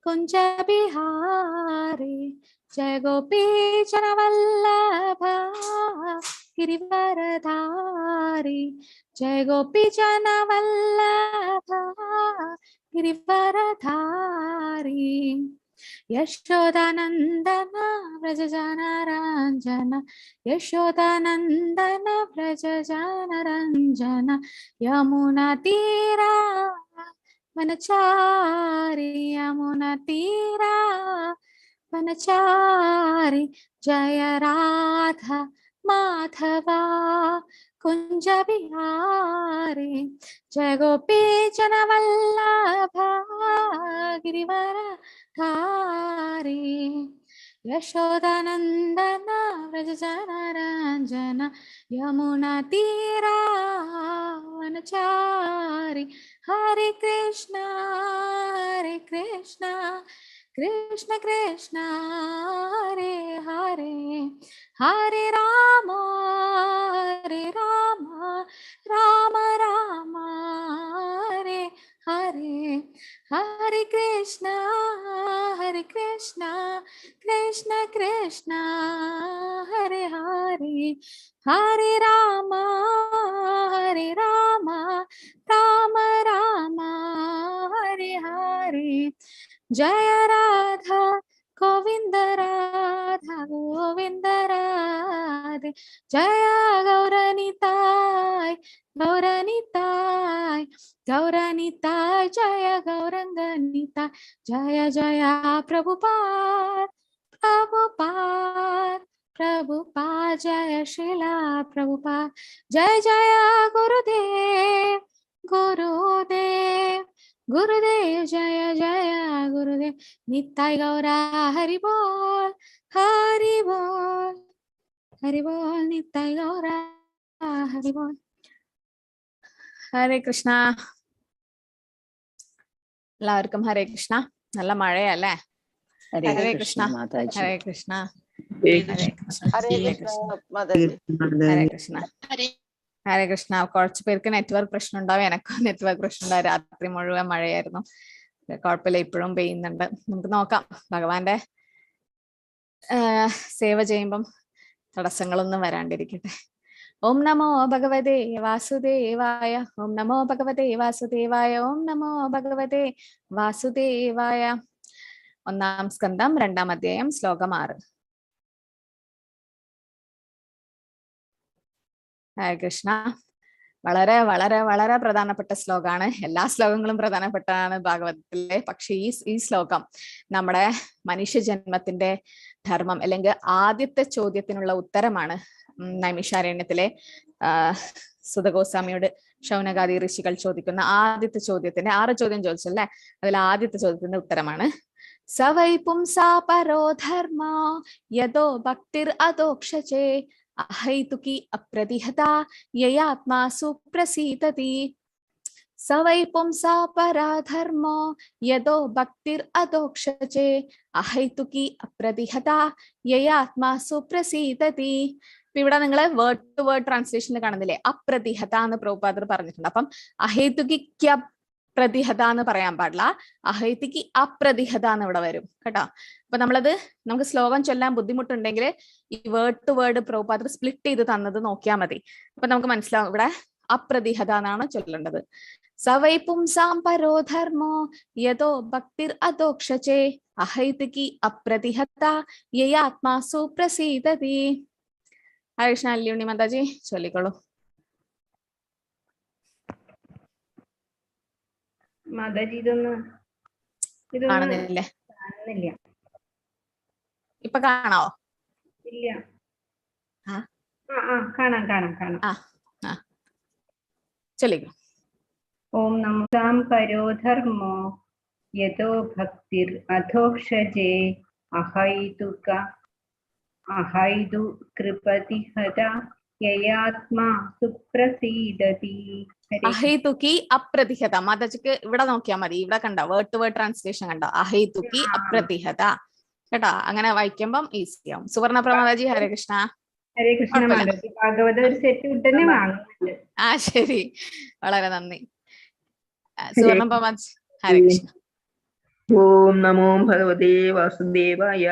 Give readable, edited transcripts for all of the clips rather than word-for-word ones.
कुंज बिहारी जय गोपीजन वल्लभ गिरिवरधारी जय गोपीजन वल्लभ गिरिवरधारी यशोदानंदन व्रज जनरंजन यशोदानंदन व्रज जनरंजन यमुना तीरा वनचारी यमुना तीरा वनचारी जय राधा माधवा कुंज बिहारी जय गोपीजन वल्लभ गिरिवरधारी यशोदानंदन व्रज जनरंजन यमुना तीरा वनचारी हरे कृष्णा कृष्ण कृष्ण हरे हरे हरे राम राम राम हरे हरे हरे कृष्ण कृष्ण कृष्ण हरे हरे हरे राम राम राम हरे हरे जय राधा गोविंद राधा गोविंद राधे जय गौरनिताय गौरनिताय गौरनिताय जय गौरंगनिताय जय जय प्रभुपाद प्रभुपाद प्रभुपाद जय श्रीला प्रभुपाद जय जय गुरुदेव गुरुदेव गुरुदेव जय जय गुरुदेव नित्य गौरा हरि बोल नित्य गौरा हरि बोल ഹരേ കൃഷ്ണ. എല്ലാവർക്കും ഹരേ കൃഷ്ണ. നല്ല മഴയല്ലേ? ഹരേ കൃഷ്ണ ഹരേ കൃഷ്ണ ഹരേ കൃഷ്ണ ഹരേ കൃഷ്ണ ഹരേ കൃഷ്ണ. കുറച്ചു പേർക്ക് നെറ്റ്വർക്ക് പ്രശ്നം ഉണ്ടാവും. എനക്കും നെറ്റ്വർക്ക് പ്രശ്നം ഉണ്ടാവും. രാത്രി മുഴുവൻ മഴയായിരുന്നു. കുഴപ്പമില്ല, ഇപ്പോഴും പെയ്യുന്നുണ്ട്. നമുക്ക് നോക്കാം. ഭഗവാന്റെ സേവ ചെയ്യുമ്പം തടസ്സങ്ങളൊന്നും വരാണ്ടിരിക്കട്ടെ. ഓം നമോ ഭഗവതേ വാസുദേവായ ഓം നമോ ഭഗവതേ വാസുദേവായ ഓം നമോ ഭഗവതേ വാസുദേവായ. 1-ാം സ്കന്ധം 2-ാം അധ്യായം ശ്ലോകം 6. ഹരേ കൃഷ്ണ. വളരെ വളരെ വളരെ പ്രധാനപ്പെട്ട ശ്ലോകമാണ്. എല്ലാ ശ്ലോകങ്ങളും പ്രധാനപ്പെട്ടതാണ് ഭാഗവതത്തിലെ. പക്ഷെ ഈ ശ്ലോകം നമ്മുടെ മനുഷ്യജന്മത്തിന്റെ ധർമ്മം അല്ലെങ്കിൽ ആദ്യത്തെ ചോദ്യത്തിനുള്ള ഉത്തരമാണ്. നൈമിഷാരണ്യത്തിലെ സുതഗോസ്വാമിയോട് ശൗനകാദി ഋഷികൾ ചോദിക്കുന്ന ആദ്യത്തെ ചോദ്യത്തിന്റെ 6 ചോദ്യം ചോദിച്ചല്ലേ, അതിൽ ആദ്യത്തെ ചോദ്യത്തിന്റെ ഉത്തരമാണ് സവൈ പുംസാ പരോ ധർമ്മോ യദോ ഭക്തിർ അദോക്ഷചേ അഹൈതുകി അപ്രതിഹത യയാത്മാ സുപ്രസീദതി. സവൈ പുംസാ പരാധർമ്മോ യദോ ഭക്തിർ അദോക്ഷചേ അഹൈതുകി അപ്രതിഹത യയാത്മാ സുപ്രസീദതി. ഇവിടെ നിങ്ങൾ വേർഡ് ടു വേർഡ് ട്രാൻസ്ലേഷനിൽ കാണുന്നില്ലേ, അപ്രതിഹത എന്ന് പ്രഭുപാദർ പറഞ്ഞിട്ടുണ്ട്. അപ്പം അഹൈതുകിക്ക് പ്രതിഹത എന്ന് പറയാൻ പാടില്ല, അഹൈതുകി അപ്രതിഹത എന്ന് ഇവിടെ വരും കേട്ടോ. അപ്പൊ നമുക്ക് ശ്ലോകം ചൊല്ലാൻ ബുദ്ധിമുട്ടുണ്ടെങ്കിൽ ഈ വേർഡ് ടു വേർഡ് പ്രഭുപാദർ സ്പ്ലിറ്റ് ചെയ്ത് തന്നത് നോക്കിയാൽ മതി. അപ്പൊ നമുക്ക് മനസ്സിലാവും ഇവിടെ അപ്രതിഹത എന്നാണ് ചൊല്ലേണ്ടത്. സവൈ പുംസാം പരോ ധർമ്മോ യദോ ഭക്തിർ അദോക്ഷചേ അഹൈതുകി അപ്രതിഹത യയാത്മാ സുപ്രസീദതി. ഹരേ കൃഷ്ണ. അല്ലുണ്ണി മാതാജി ചൊല്ലിക്കോളൂ. മാതാജി ഇതൊന്ന് കാണുന്നില്ലേ? കാണുന്നില്ല. ഇപ്പൊ കാണാവോ? ഇല്ല. കാണാം. ചൊല്ലിക്കോ. ഓം നമോ പരോ ധർമ്മോ യദോ ഭക്തിർ അധോക്ഷജേ അഹൈതു കൃപതിഹത യയാത്മാ സുപ്രസീദതി. അഹൈതുകി അപ്രതിഹത. മാതാജിക്ക് ഇവിടെ നോക്കിയാൽ മതി. ഇവിടെ കണ്ടോ വേർഡ് ടു വേർഡ് ട്രാൻസ്ലേഷൻ കണ്ടോ? അഹൈതുകി അപ്രതിഹത കേട്ടോ. അങ്ങനെ വായിക്കുമ്പം ഈസിയാവും. സുവർണപ്രഭ മാതാജി ഹരേ കൃഷ്ണ. ഹരേ കൃഷ്ണ മാതാജി. ഭാഗവത ഒരു സെറ്റ് ഉടനെ വാങ്ങുന്നുണ്ട്. ശരി, വളരെ നന്ദി. സുവർണപ്രഭ ഹരേ കൃഷ്ണ. ഓം നമോ ഭഗവതേ വാസുദേവായ.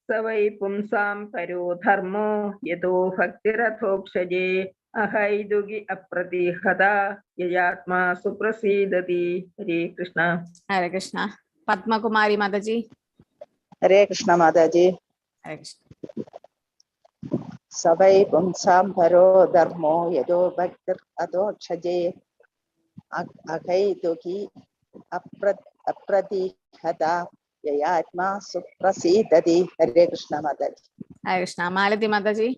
സ വൈ പുംസാം പരോ ധർമ്മോ യതോ ഭക്തിരഥോക്ഷജേ അഹൈതുകി അപ്രതിഹത യയാത്മാ സുപ്രസീദതി. ഹരേ കൃഷ്ണ. ഹരേ കൃഷ്ണ. പത്മകുമാരി മാതാജി. ഹരേ കൃഷ്ണ മാതാജി. ഹരേ കൃഷ്ണ. സ വൈ പുംസാം പരോ ധർമ്മോ യതോ ഭക്തിർ അധോക്ഷജേ അഹൈതുകി അപ്രതിഹത യയാത്മാ സുപ്രസീദതി. ഹരേ കൃഷ്ണ മാതാജി. ഹരേ കൃഷ്ണ. മാലതി മാതാജി.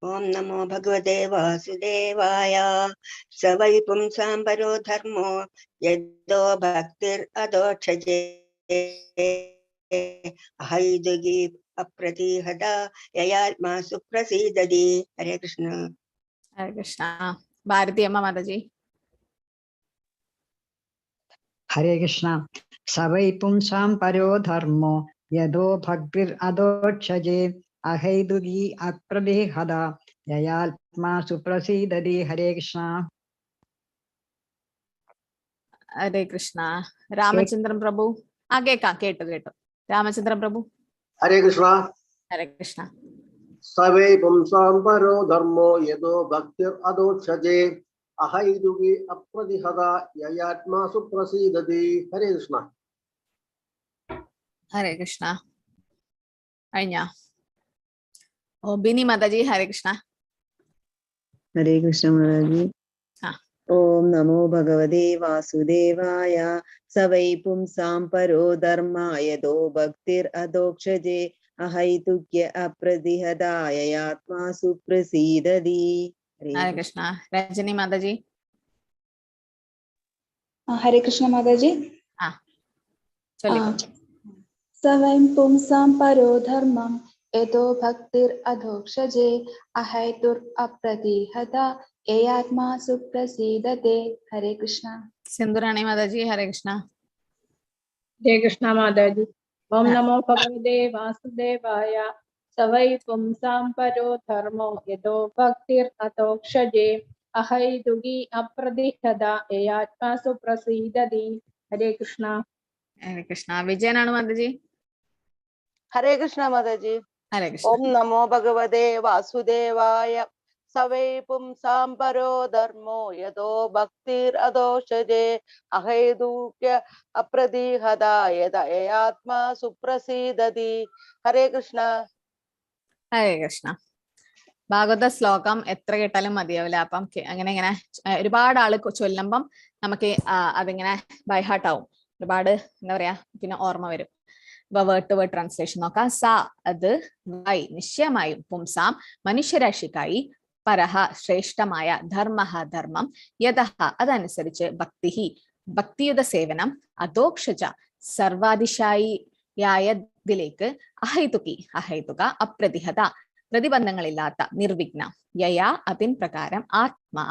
ഓം നമോ ഭഗവതേ വാസുദേവായ. സ വൈ പുംസാം പരോ ധർമ്മോ യദോ ഭക്തിർ അധോക്ഷജേ അഹൈതുകി അപ്രതിഹത യയാത്മാ സുപ്രസീദതി. ഹരേ കൃഷ്ണ. ഹരേ കൃഷ്ണ. ഭാരതി അമ്മ മാതാജി. ഹരേ കൃഷ്ണ. സ വൈ പുംസാം പരോ ധർമ്മോ യദോ ഭക്തിർ അധോക്ഷജേ അഹൈതുകി അപ്രതിഹത യയാത്മാ സുപ്രസീദതി. ഹരേ കൃഷ്ണ. ഹരേ കൃഷ്ണ. രാമചന്ദ്രൻ പ്രഭു. കേക്കാം, കേട്ടു. രാമചന്ദ്രൻ പ്രഭു. ഹരേ കൃഷ്ണ. ഹരേ കൃഷ്ണ. സ വൈ പുംസാം പരോ ധർമ്മോ യദോ ഭക്തിർ അധോക്ഷജേ അഹൈതുകി അപ്രതിഹത യയാത്മാ സുപ്രസീദതി. ഹരേ കൃഷ്ണ. ഹരേ കൃഷ്ണ. കഴിഞ്ഞ. ഓ ബിനി മാതാജി. ഹരേ കൃഷ്ണ. ഹരേ കൃഷ്ണ മാതാജി. ഓം നമോ ഭഗവതേ വാസുദേവായ. സ വൈ പുംസാം പരോ ധർമ്മ യദോ ഭക്തിർ അധോക്ഷജേ അഹൈതുക്യ അപ്രതിഹതായ ആത്മാ സുപ്രസീദതി. ഹരേ കൃഷ്ണ. രജനി മാതാജി. ഹരേ കൃഷ്ണ മാതാജി. ചൊല്ലിക്കോ. സ വൈ പുംസാം പരോ ധർമ്മം യദോ ഭക്തിർ അധോക്ഷജേ അഹൈതുർ അപ്രതിഹത യയാത്മാ സുപ്രസീദതേ. ഹരേ കൃഷ്ണ. സിന്ധുറാണി മാതാജി. ഹരേ കൃഷ്ണ. ഹരേ കൃഷ്ണ മാതാജി. ഓം നമോ ഭഗവതേ വാസുദേവായ. സ വൈ പുംസാം പരോ ധർമ്മോ യദോ ഭക്തിർ അധോക്ഷജേ അഹൈതുകി അപ്രതിഹത യയാത്മാ സുപ്രസീദതി. ഹരേ കൃഷ്ണ. ഹരേ കൃഷ്ണ. വിജയനാണ് മാതാജി. ഹരേ കൃഷ്ണ മാതാജി. ഹരേ കൃഷ്ണ. ഓം നമോ ഭഗവതേ വാസുദേവായ. സ വൈ പുംസാം പരോ ധർമ്മോ യദോ ഭക്തിർ അധോക്ഷജേ അഹൈതുക്യ അപ്രതിഹത യയാത്മാ സുപ്രസീദതി. ഹരേ കൃഷ്ണ. ഹരേ കൃഷ്ണ. ഭാഗവത ശ്ലോകം എത്ര കേട്ടാലും മതിയാവില്ല. അപ്പം അങ്ങനെ ഇങ്ങനെ ഒരുപാട് ആള് ചൊല്ലുമ്പം നമുക്ക് അതിങ്ങനെ ബൈഹാർട്ട് ആവും. ഒരുപാട് എന്താ പറയാ, പിന്നെ ഓർമ്മ വരും. വേർഡ് ടു വേർഡ് ട്രാൻസ്ലേഷൻ നോക്കാം. സ അത്, വൈ നിശ്ചയമായും, പുംസാം മനുഷ്യരാശിക്കായി, പരഹ ശ്രേഷ്ഠമായ, ധർമ്മ ധർമ്മം, യതഹ അതനുസരിച്ച്, ഭക്തിഹി ഭക്തിയുത സേവനം, അധോക്ഷജ സർവാതിശായിയായതിലേക്ക്, അഹൈതുക അപ്രതിഹത പ്രതിബന്ധങ്ങളില്ലാത്ത, നിർവിഘ്ന, യയാ അതിൻ പ്രകാരം,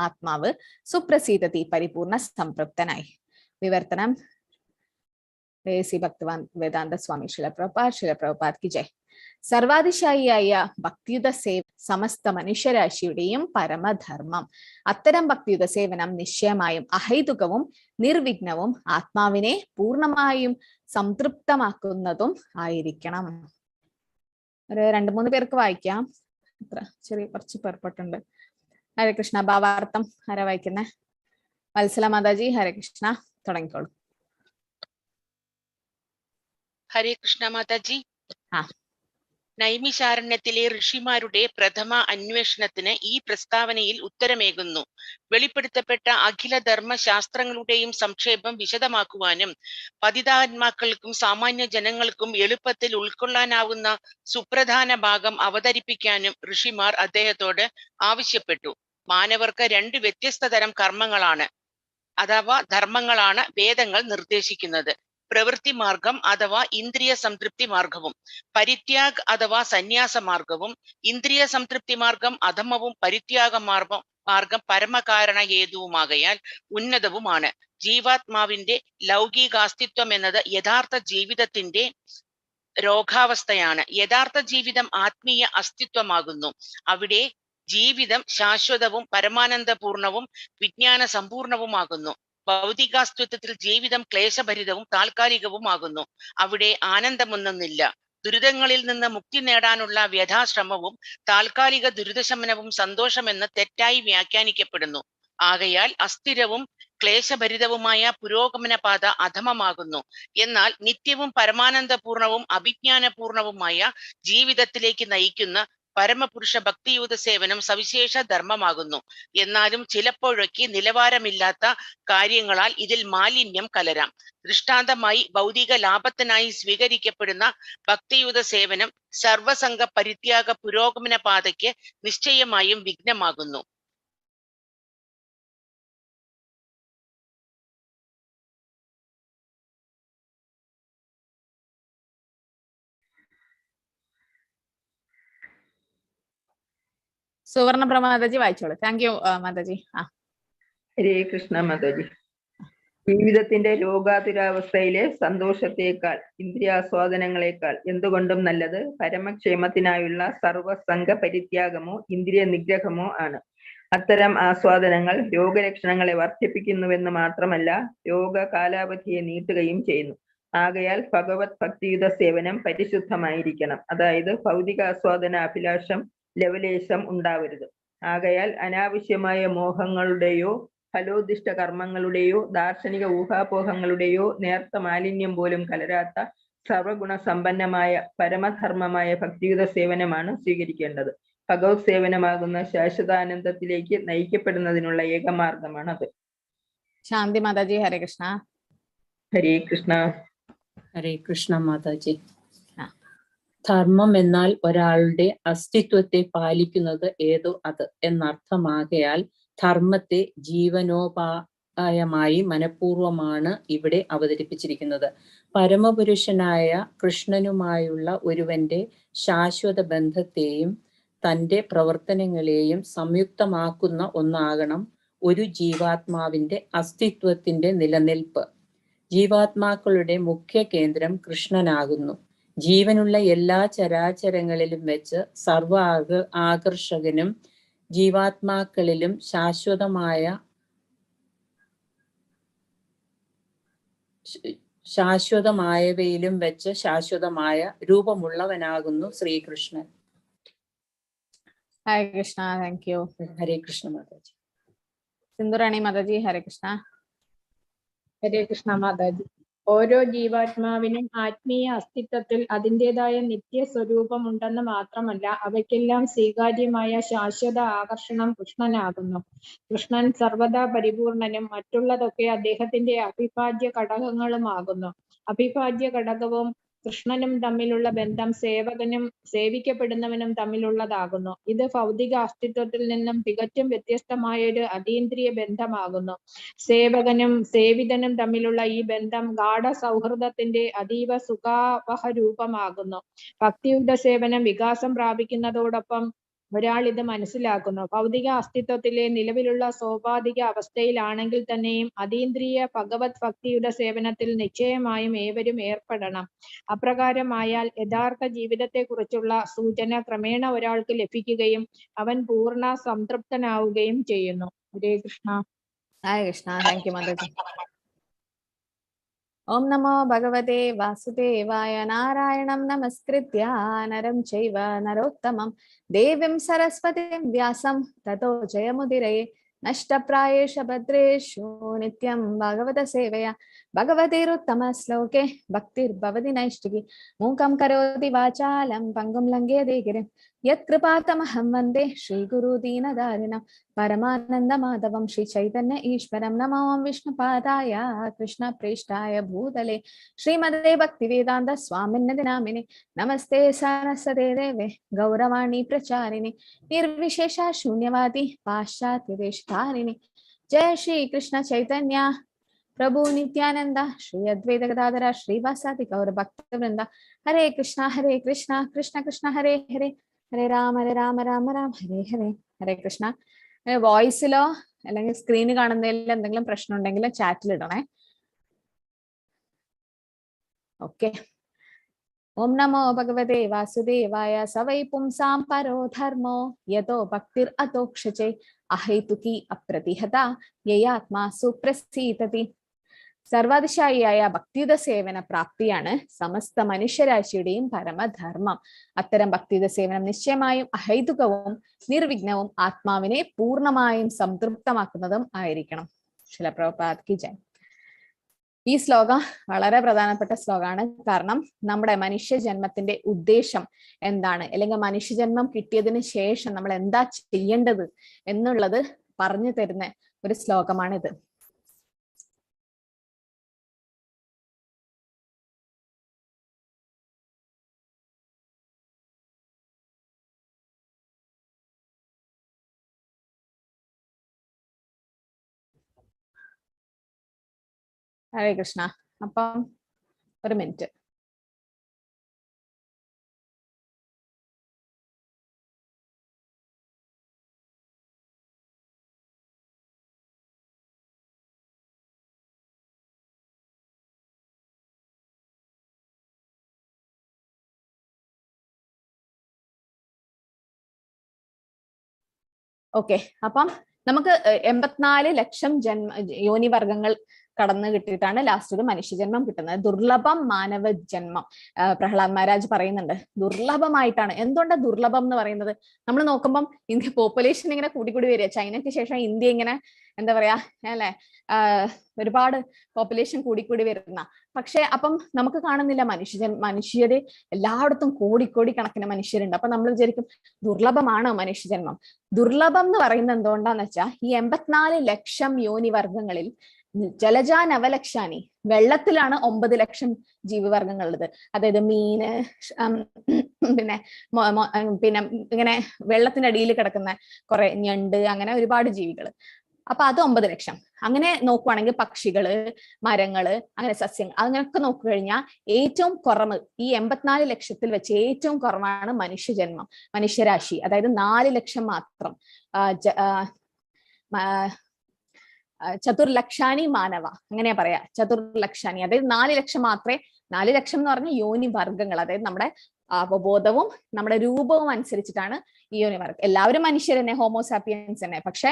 ആത്മാവ് സുപ്രസീദതി പരിപൂർണ സംതൃപ്തനായി. വിവർത്തനം ശ്രീ ഭക്തിവാൻ വേദാന്ത സ്വാമി ശില പ്രഭുപാദ് കി ജയ്. സർവാതിശായിയായ ഭക്തിയുത സമസ്ത മനുഷ്യരാശിയുടെയും പരമധർമ്മം. അത്തരം ഭക്തിയുത സേവനം നിശ്ചയമായും അഹൈതുകവും നിർവിഘ്നവും ആത്മാവിനെ പൂർണ്ണമായും സംതൃപ്തമാക്കുന്നതും ആയിരിക്കണം. ഒരു 2-3 പേർക്ക് വായിക്കാം. കുറച്ച് പേർപ്പെട്ടുണ്ട്. ഹരേ കൃഷ്ണ. ഭാവാർത്ഥം ആരാ വായിക്കുന്നേ? വത്സല മാതാജി. ഹരേ കൃഷ്ണ. തുടങ്ങിക്കോളൂ. ഹരേ കൃഷ്ണ മാതാജി. നൈമിശാരണ്യത്തിലെ ഋഷിമാരുടെ പ്രഥമ അന്വേഷണത്തിന് ഈ പ്രസ്താവനയിൽ ഉത്തരമേകുന്നു. വെളിപ്പെടുത്തപ്പെട്ട അഖില ധർമ്മശാസ്ത്രങ്ങളുടെയും സംക്ഷേപം വിശദമാക്കുവാനും പതിതാത്മാക്കൾക്കും സാമാന്യ ജനങ്ങൾക്കും എളുപ്പത്തിൽ ഉൾക്കൊള്ളാനാവുന്ന സുപ്രധാന ഭാഗം അവതരിപ്പിക്കാനും ഋഷിമാർ അദ്ദേഹത്തോട് ആവശ്യപ്പെട്ടു. മാനവർക്ക് 2 വ്യത്യസ്ത തരം കർമ്മങ്ങളാണ് അഥവാ ധർമ്മങ്ങളാണ് വേദങ്ങൾ നിർദ്ദേശിക്കുന്നത്. പ്രവൃത്തി മാർഗം അഥവാ ഇന്ദ്രിയ സംതൃപ്തി മാർഗവും, പരിത്യാഗ് അഥവാ സന്യാസ മാർഗവും. ഇന്ദ്രിയ സംതൃപ്തി മാർഗം അധമവും പരിത്യാഗ മാർഗം പരമകാരണ ഹേതുവുമാകയാൽ ഉന്നതവുമാണ്. ജീവാത്മാവിന്റെ ലൗകികാസ്തിത്വം എന്നത് യഥാർത്ഥ ജീവിതത്തിന്റെ രോഗാവസ്ഥയാണ്. യഥാർത്ഥ ജീവിതം ആത്മീയ അസ്തിത്വമാകുന്നു. അവിടെ ജീവിതം ശാശ്വതവും പരമാനന്ദപൂർണവും വിജ്ഞാന സമ്പൂർണവുമാകുന്നു. ഭൗതികാസ്തിത്വത്തിൽ ജീവിതം ക്ലേശഭരിതവും താൽക്കാലികവുമാകുന്നു. അവിടെ ആനന്ദമൊന്നുമില്ല. ദുരിതങ്ങളിൽ നിന്ന് മുക്തി നേടാനുള്ള വ്യഥാശ്രമവും താൽക്കാലിക ദുരിതശമനവും സന്തോഷമെന്ന് തെറ്റായി വ്യാഖ്യാനിക്കപ്പെടുന്നു. ആകയാൽ അസ്ഥിരവും ക്ലേശഭരിതവുമായ പുരോഗമന പാത അധമമാകുന്നു. എന്നാൽ നിത്യവും പരമാനന്ദപൂർണവും അഭിജ്ഞാനപൂർണവുമായ ജീവിതത്തിലേക്ക് നയിക്കുന്ന പരമപുരുഷ ഭക്തിയുത സേവനം സവിശേഷ ധർമ്മമാകുന്നു. എന്നാലും ചിലപ്പോഴൊക്കെ നിലവാരമില്ലാത്ത കാര്യങ്ങളാൽ ഇതിൽ മാലിന്യം കലരാം. ദൃഷ്ടാന്തമായി ഭൗതിക ലാഭത്തിനായി സ്വീകരിക്കപ്പെടുന്ന ഭക്തിയുത സേവനം സർവസംഘ പരിത്യാഗ പുരോഗമന പാതയ്ക്ക് നിശ്ചയമായും വിഘ്നമാകുന്നു. സുവർണപ്ര മാതാജി വായിച്ചോളൂ. Thank you Mataji. ഹരേ കൃഷ്ണ മാതാജി. ജീവിതത്തിന്റെ രോഗാതുരാവസ്ഥയിലെ സന്തോഷത്തേക്കാൾ ഇന്ദ്രിയാസ്വാദനങ്ങളെക്കാൾ എന്തുകൊണ്ടും നല്ലത് പരമക്ഷേമത്തിനായുള്ള സർവസംഘ പരിത്യാഗമോ ഇന്ദ്രിയ നിഗ്രഹമോ ആണ്. അത്തരം ആസ്വാദനങ്ങൾ രോഗലക്ഷണങ്ങളെ വർദ്ധിപ്പിക്കുന്നുവെന്ന് മാത്രമല്ല രോഗ കാലാവധിയെ നീട്ടുകയും ചെയ്യുന്നു. ആകയാൽ ഭഗവത് ഭക്തിയുത സേവനം പരിശുദ്ധമായിരിക്കണം. അതായത് ഭൗതിക ആസ്വാദന അഭിലാഷം ലവലേശം ഉണ്ടാവരുത്. ആകയാൽ അനാവശ്യമായ മോഹങ്ങളുടെയോ ഫലോദിഷ്ട കർമ്മങ്ങളുടെയോ ദാർശനിക ഊഹാപോഹങ്ങളുടെയോ നേർത്ത മാലിന്യം പോലും കലരാത്ത സർവഗുണ സമ്പന്നമായ പരമധർമ്മമായ ഭക്തിയുത സേവനമാണ് സ്വീകരിക്കേണ്ടത്. ഭഗവത് സേവനമാകുന്ന ശാശ്വതാനന്ദത്തിലേക്ക് നയിക്കപ്പെടുന്നതിനുള്ള ഏകമാർഗമാണ് അത്. ശാന്തി മാതാജി. ഹരേ കൃഷ്ണ. ഹരേ കൃഷ്ണ. ഹരേ കൃഷ്ണ മാതാജി. ധർമ്മം എന്നാൽ ഒരാളുടെ അസ്തിത്വത്തെ പാലിക്കുന്നത് ഏതോ അത് എന്നർത്ഥമാകയാൽ ധർമ്മത്തെ ജീവനോപായമായി മനഃപൂർവമാണ് ഇവിടെ അവതരിപ്പിച്ചിരിക്കുന്നത്. പരമപുരുഷനായ കൃഷ്ണനുമായുള്ള ഒരുവന്റെ ശാശ്വത ബന്ധത്തെയും തൻ്റെ പ്രവർത്തനങ്ങളെയും സംയുക്തമാക്കുന്ന ഒന്നാകണം ഒരു ജീവാത്മാവിന്റെ അസ്തിത്വത്തിന്റെ നിലനിൽപ്പ്. ജീവാത്മാക്കളുടെ മുഖ്യ കേന്ദ്രം കൃഷ്ണനാകുന്നു. ജീവനുള്ള എല്ലാ ചരാചരങ്ങളിലും വെച്ച് സർവ ആകർഷകനും ജീവാത്മാക്കളിലും ശാശ്വതമായവയിലും വെച്ച് ശാശ്വതമായ രൂപമുള്ളവനാകുന്നു ശ്രീകൃഷ്ണൻ. ഹരേ കൃഷ്ണ. Thank you. ഹരേ കൃഷ്ണ മാതാജി. സിന്ധുറാണി മാതാജി. ഹരേ കൃഷ്ണ. ഹരേ കൃഷ്ണ മാതാജി. ഓരോ ജീവാത്മാവിനും ആത്മീയ അസ്തിത്വത്തിൽ അതിൻ്റെതായ നിത്യസ്വരൂപമുണ്ടെന്ന് മാത്രമല്ല അവയ്ക്കെല്ലാം സ്വീകാര്യമായ ശാശ്വത ആകർഷണം കൃഷ്ണനാകുന്നു. കൃഷ്ണൻ സർവദാ പരിപൂർണനും മറ്റുള്ളതൊക്കെ അദ്ദേഹത്തിന്റെ അവിഭാജ്യ ഘടകങ്ങളുമാകുന്നു. അവിഭാജ്യ ഘടകവും കൃഷ്ണനും തമ്മിലുള്ള ബന്ധം സേവകനും സേവിക്കപ്പെടുന്നവനും തമ്മിലുള്ളതാകുന്നു. ഇത് ഭൗതിക അസ്തിത്വത്തിൽ നിന്നും തികച്ചും വ്യത്യസ്തമായൊരു അതീന്ദ്രിയ ബന്ധമാകുന്നു. സേവകനും സേവിതനും തമ്മിലുള്ള ഈ ബന്ധം ഗാഢ സൗഹൃദത്തിന്റെ അതീവ സുഖാവഹ രൂപമാകുന്നു. ഭക്തിയുടെ സേവനം വികാസം പ്രാപിക്കുന്നതോടൊപ്പം ഒരാൾ ഇത് മനസ്സിലാക്കുന്നു. ഭൗതിക അസ്തിത്വത്തിലെ നിലവിലുള്ള സോപാധിക അവസ്ഥയിലാണെങ്കിൽ തന്നെയും അതീന്ദ്രിയ ഭഗവത് ഭക്തിയുടെ സേവനത്തിൽ നിശ്ചയമായും ഏവരും ഏർപ്പെടണം. അപ്രകാരമായാൽ യഥാർത്ഥ ജീവിതത്തെക്കുറിച്ചുള്ള സൂചന ക്രമേണ ഒരാൾക്ക് ലഭിക്കുകയും അവൻ പൂർണ്ണ സംതൃപ്തനാവുകയും ചെയ്യുന്നു. ഹരേ കൃഷ്ണ. ഹരേ കൃഷ്ണ. Thank you Mataji. ഓം നമോ ഭഗവതേ വാസുദേവായ. നാരായണം നമസ്കൃത്യ നരം ചൈവ നരോത്തമം ദേവീം സരസ്വതീം വ്യാസം തതോ ജയമുദിരയെ. നഷ്ടപ്രായേഷു ഭദ്രേഷു നിത്യം ഭഗവത സേവയാ. ഭഗവതീരുത്തമ ശ്ലോകേ ഭക്തിർഭവതി നൈഷ്ഠികി. മൂകം കരോതി വാചാലം പങ്കും ലംഘയതേ ഗിരിം. യത്കൃപാതമഹം വന്ദേ ശ്രീഗുരു ദീനദാരിണം. പരമാനന്ദ മാധവം ശ്രീ ചൈതന്യ ഈശ്വരം. നമോ വിഷ്ണുപാദായ കൃഷ്ണ പ്രേഷ്ഠായ ഭൂതലേ ശ്രീമദേ ഭക്തിവേദാന്ത സ്വാമിന്നതി നാമിനെ. നമസ്തേ സരസ്വതേ ദേവേ ഗൗരവാണി പ്രചാരിണി നിർവിശേഷ ശൂന്യവാദി പാശ്ചാത്യ ദേശധാരിണി. ജയ ശ്രീ കൃഷ്ണ ചൈതന്യ പ്രഭു നിത്യാനന്ദ ശ്രീ അദ്വൈത ഗദാധര ശ്രീവാസാദി ഗൗര ഭക്തവൃന്ദ. ഹരേ കൃഷ്ണ കൃഷ്ണ കൃഷ്ണ ഹരേ ഹരേ ഹരേ രാമ രാമ രാം ഹരേ ഹരേ. ഹരേ കൃഷ്ണ. വോയിസിലോ അല്ലെങ്കിൽ സ്ക്രീന് കാണുന്നതിൽ എന്തെങ്കിലും പ്രശ്നം ഉണ്ടെങ്കിൽ ചാറ്റിൽ ഇടണേ. ഓക്കെ. ഓം നമോ ഭഗവതേ വാസുദേവായ. സവൈ പുംസാം പരോ ധർമ്മോ യതോ ഭക്തിർ അധോക്ഷജേ അഹൈതുകി അപ്രതിഹത യയാത്മാ സുപ്രസീദതി. സർവാതിശായിയായ ഭക്തിയുത സേവന പ്രാപ്തിയാണ് സമസ്ത മനുഷ്യരാശിയുടെയും പരമധർമ്മം. അത്തരം ഭക്തിയുത സേവനം നിശ്ചയമായും അഹൈതുകവും നിർവിഘ്നവും ആത്മാവിനെ പൂർണ്ണമായും സംതൃപ്തമാക്കുന്നതും ആയിരിക്കണം. ശില പ്രഭുപാദ് കി ജയ്. ഈ ശ്ലോകം വളരെ പ്രധാനപ്പെട്ട ശ്ലോകമാണ്. കാരണം നമ്മുടെ മനുഷ്യ ജന്മത്തിന്റെ ഉദ്ദേശം എന്താണ്, അല്ലെങ്കിൽ മനുഷ്യജന്മം കിട്ടിയതിന് ശേഷം നമ്മൾ എന്താ ചെയ്യേണ്ടത് എന്നുള്ളത് പറഞ്ഞു തരുന്ന ഒരു ശ്ലോകമാണിത്. ഹരേ കൃഷ്ണ. അപ്പം ഒരു മിനിറ്റ്. ഓക്കെ, അപ്പം നമുക്ക് 84 ലക്ഷം യോനിവർഗങ്ങൾ കടന്നു കിട്ടിയിട്ടാണ് ലാസ്റ്റ് ഒരു മനുഷ്യജന്മം കിട്ടുന്നത്. ദുർലഭം മാനവ ജന്മം. പ്രഹ്ലാദ് മഹാരാജ് പറയുന്നുണ്ട് ദുർലഭമായിട്ടാണ്. എന്തുകൊണ്ടാണ് ദുർലഭം എന്ന് പറയുന്നത്? നമ്മൾ നോക്കുമ്പം ഇന്ത്യ പോപ്പുലേഷൻ ഇങ്ങനെ കൂടിക്കൂടി വരിക. ചൈനയ്ക്ക് ശേഷം ഇന്ത്യ ഇങ്ങനെ എന്താ പറയാ അല്ലെ, ഒരുപാട് പോപ്പുലേഷൻ കൂടിക്കൂടി വരുന്ന. പക്ഷെ അപ്പം നമുക്ക് കാണുന്നില്ല മനുഷ്യര് എല്ലായിടത്തും കോടിക്കോടി കണക്കിന് മനുഷ്യരുണ്ട്. അപ്പൊ നമ്മൾ വിചാരിക്കും ദുർലഭമാണോ മനുഷ്യജന്മം? ദുർലഭം എന്ന് പറയുന്നത് എന്തുകൊണ്ടാന്ന് വെച്ചാൽ ഈ 84 ലക്ഷം യോനിവർഗങ്ങളിൽ ജലജാ നവലക്ഷാനി, വെള്ളത്തിലാണ് 9 ലക്ഷം ജീവിവർഗങ്ങൾ ഉള്ളത്. അതായത് മീന്, പിന്നെ പിന്നെ ഇങ്ങനെ വെള്ളത്തിന്റെ അടിയിൽ കിടക്കുന്ന കുറെ ഞണ്ട്, അങ്ങനെ ഒരുപാട് ജീവികൾ. അപ്പൊ അത് 9 ലക്ഷം. അങ്ങനെ നോക്കുവാണെങ്കിൽ പക്ഷികള്, മരങ്ങള്, അങ്ങനെ സസ്യങ്ങൾ, അങ്ങനെയൊക്കെ നോക്കിക്കഴിഞ്ഞാൽ ഏറ്റവും കുറവ് ഈ 84 ലക്ഷത്തിൽ വെച്ച് ഏറ്റവും കുറവാണ് മനുഷ്യജന്മം, മനുഷ്യരാശി. അതായത് 4 ലക്ഷം മാത്രം. ചതുർലക്ഷാനി മാനവ, അങ്ങനെയാ പറയാ. ചതുർലക്ഷാനി, അതായത് 4 ലക്ഷം മാത്രമേ. 4 ലക്ഷം എന്ന് പറഞ്ഞ യോനി വർഗങ്ങൾ, അതായത് നമ്മുടെ അവബോധവും നമ്മുടെ രൂപവും അനുസരിച്ചിട്ടാണ് ഈ യോനിവർഗം. എല്ലാവരും മനുഷ്യർ തന്നെ, ഹോമോസാപ്പിയൻസ് തന്നെ. പക്ഷെ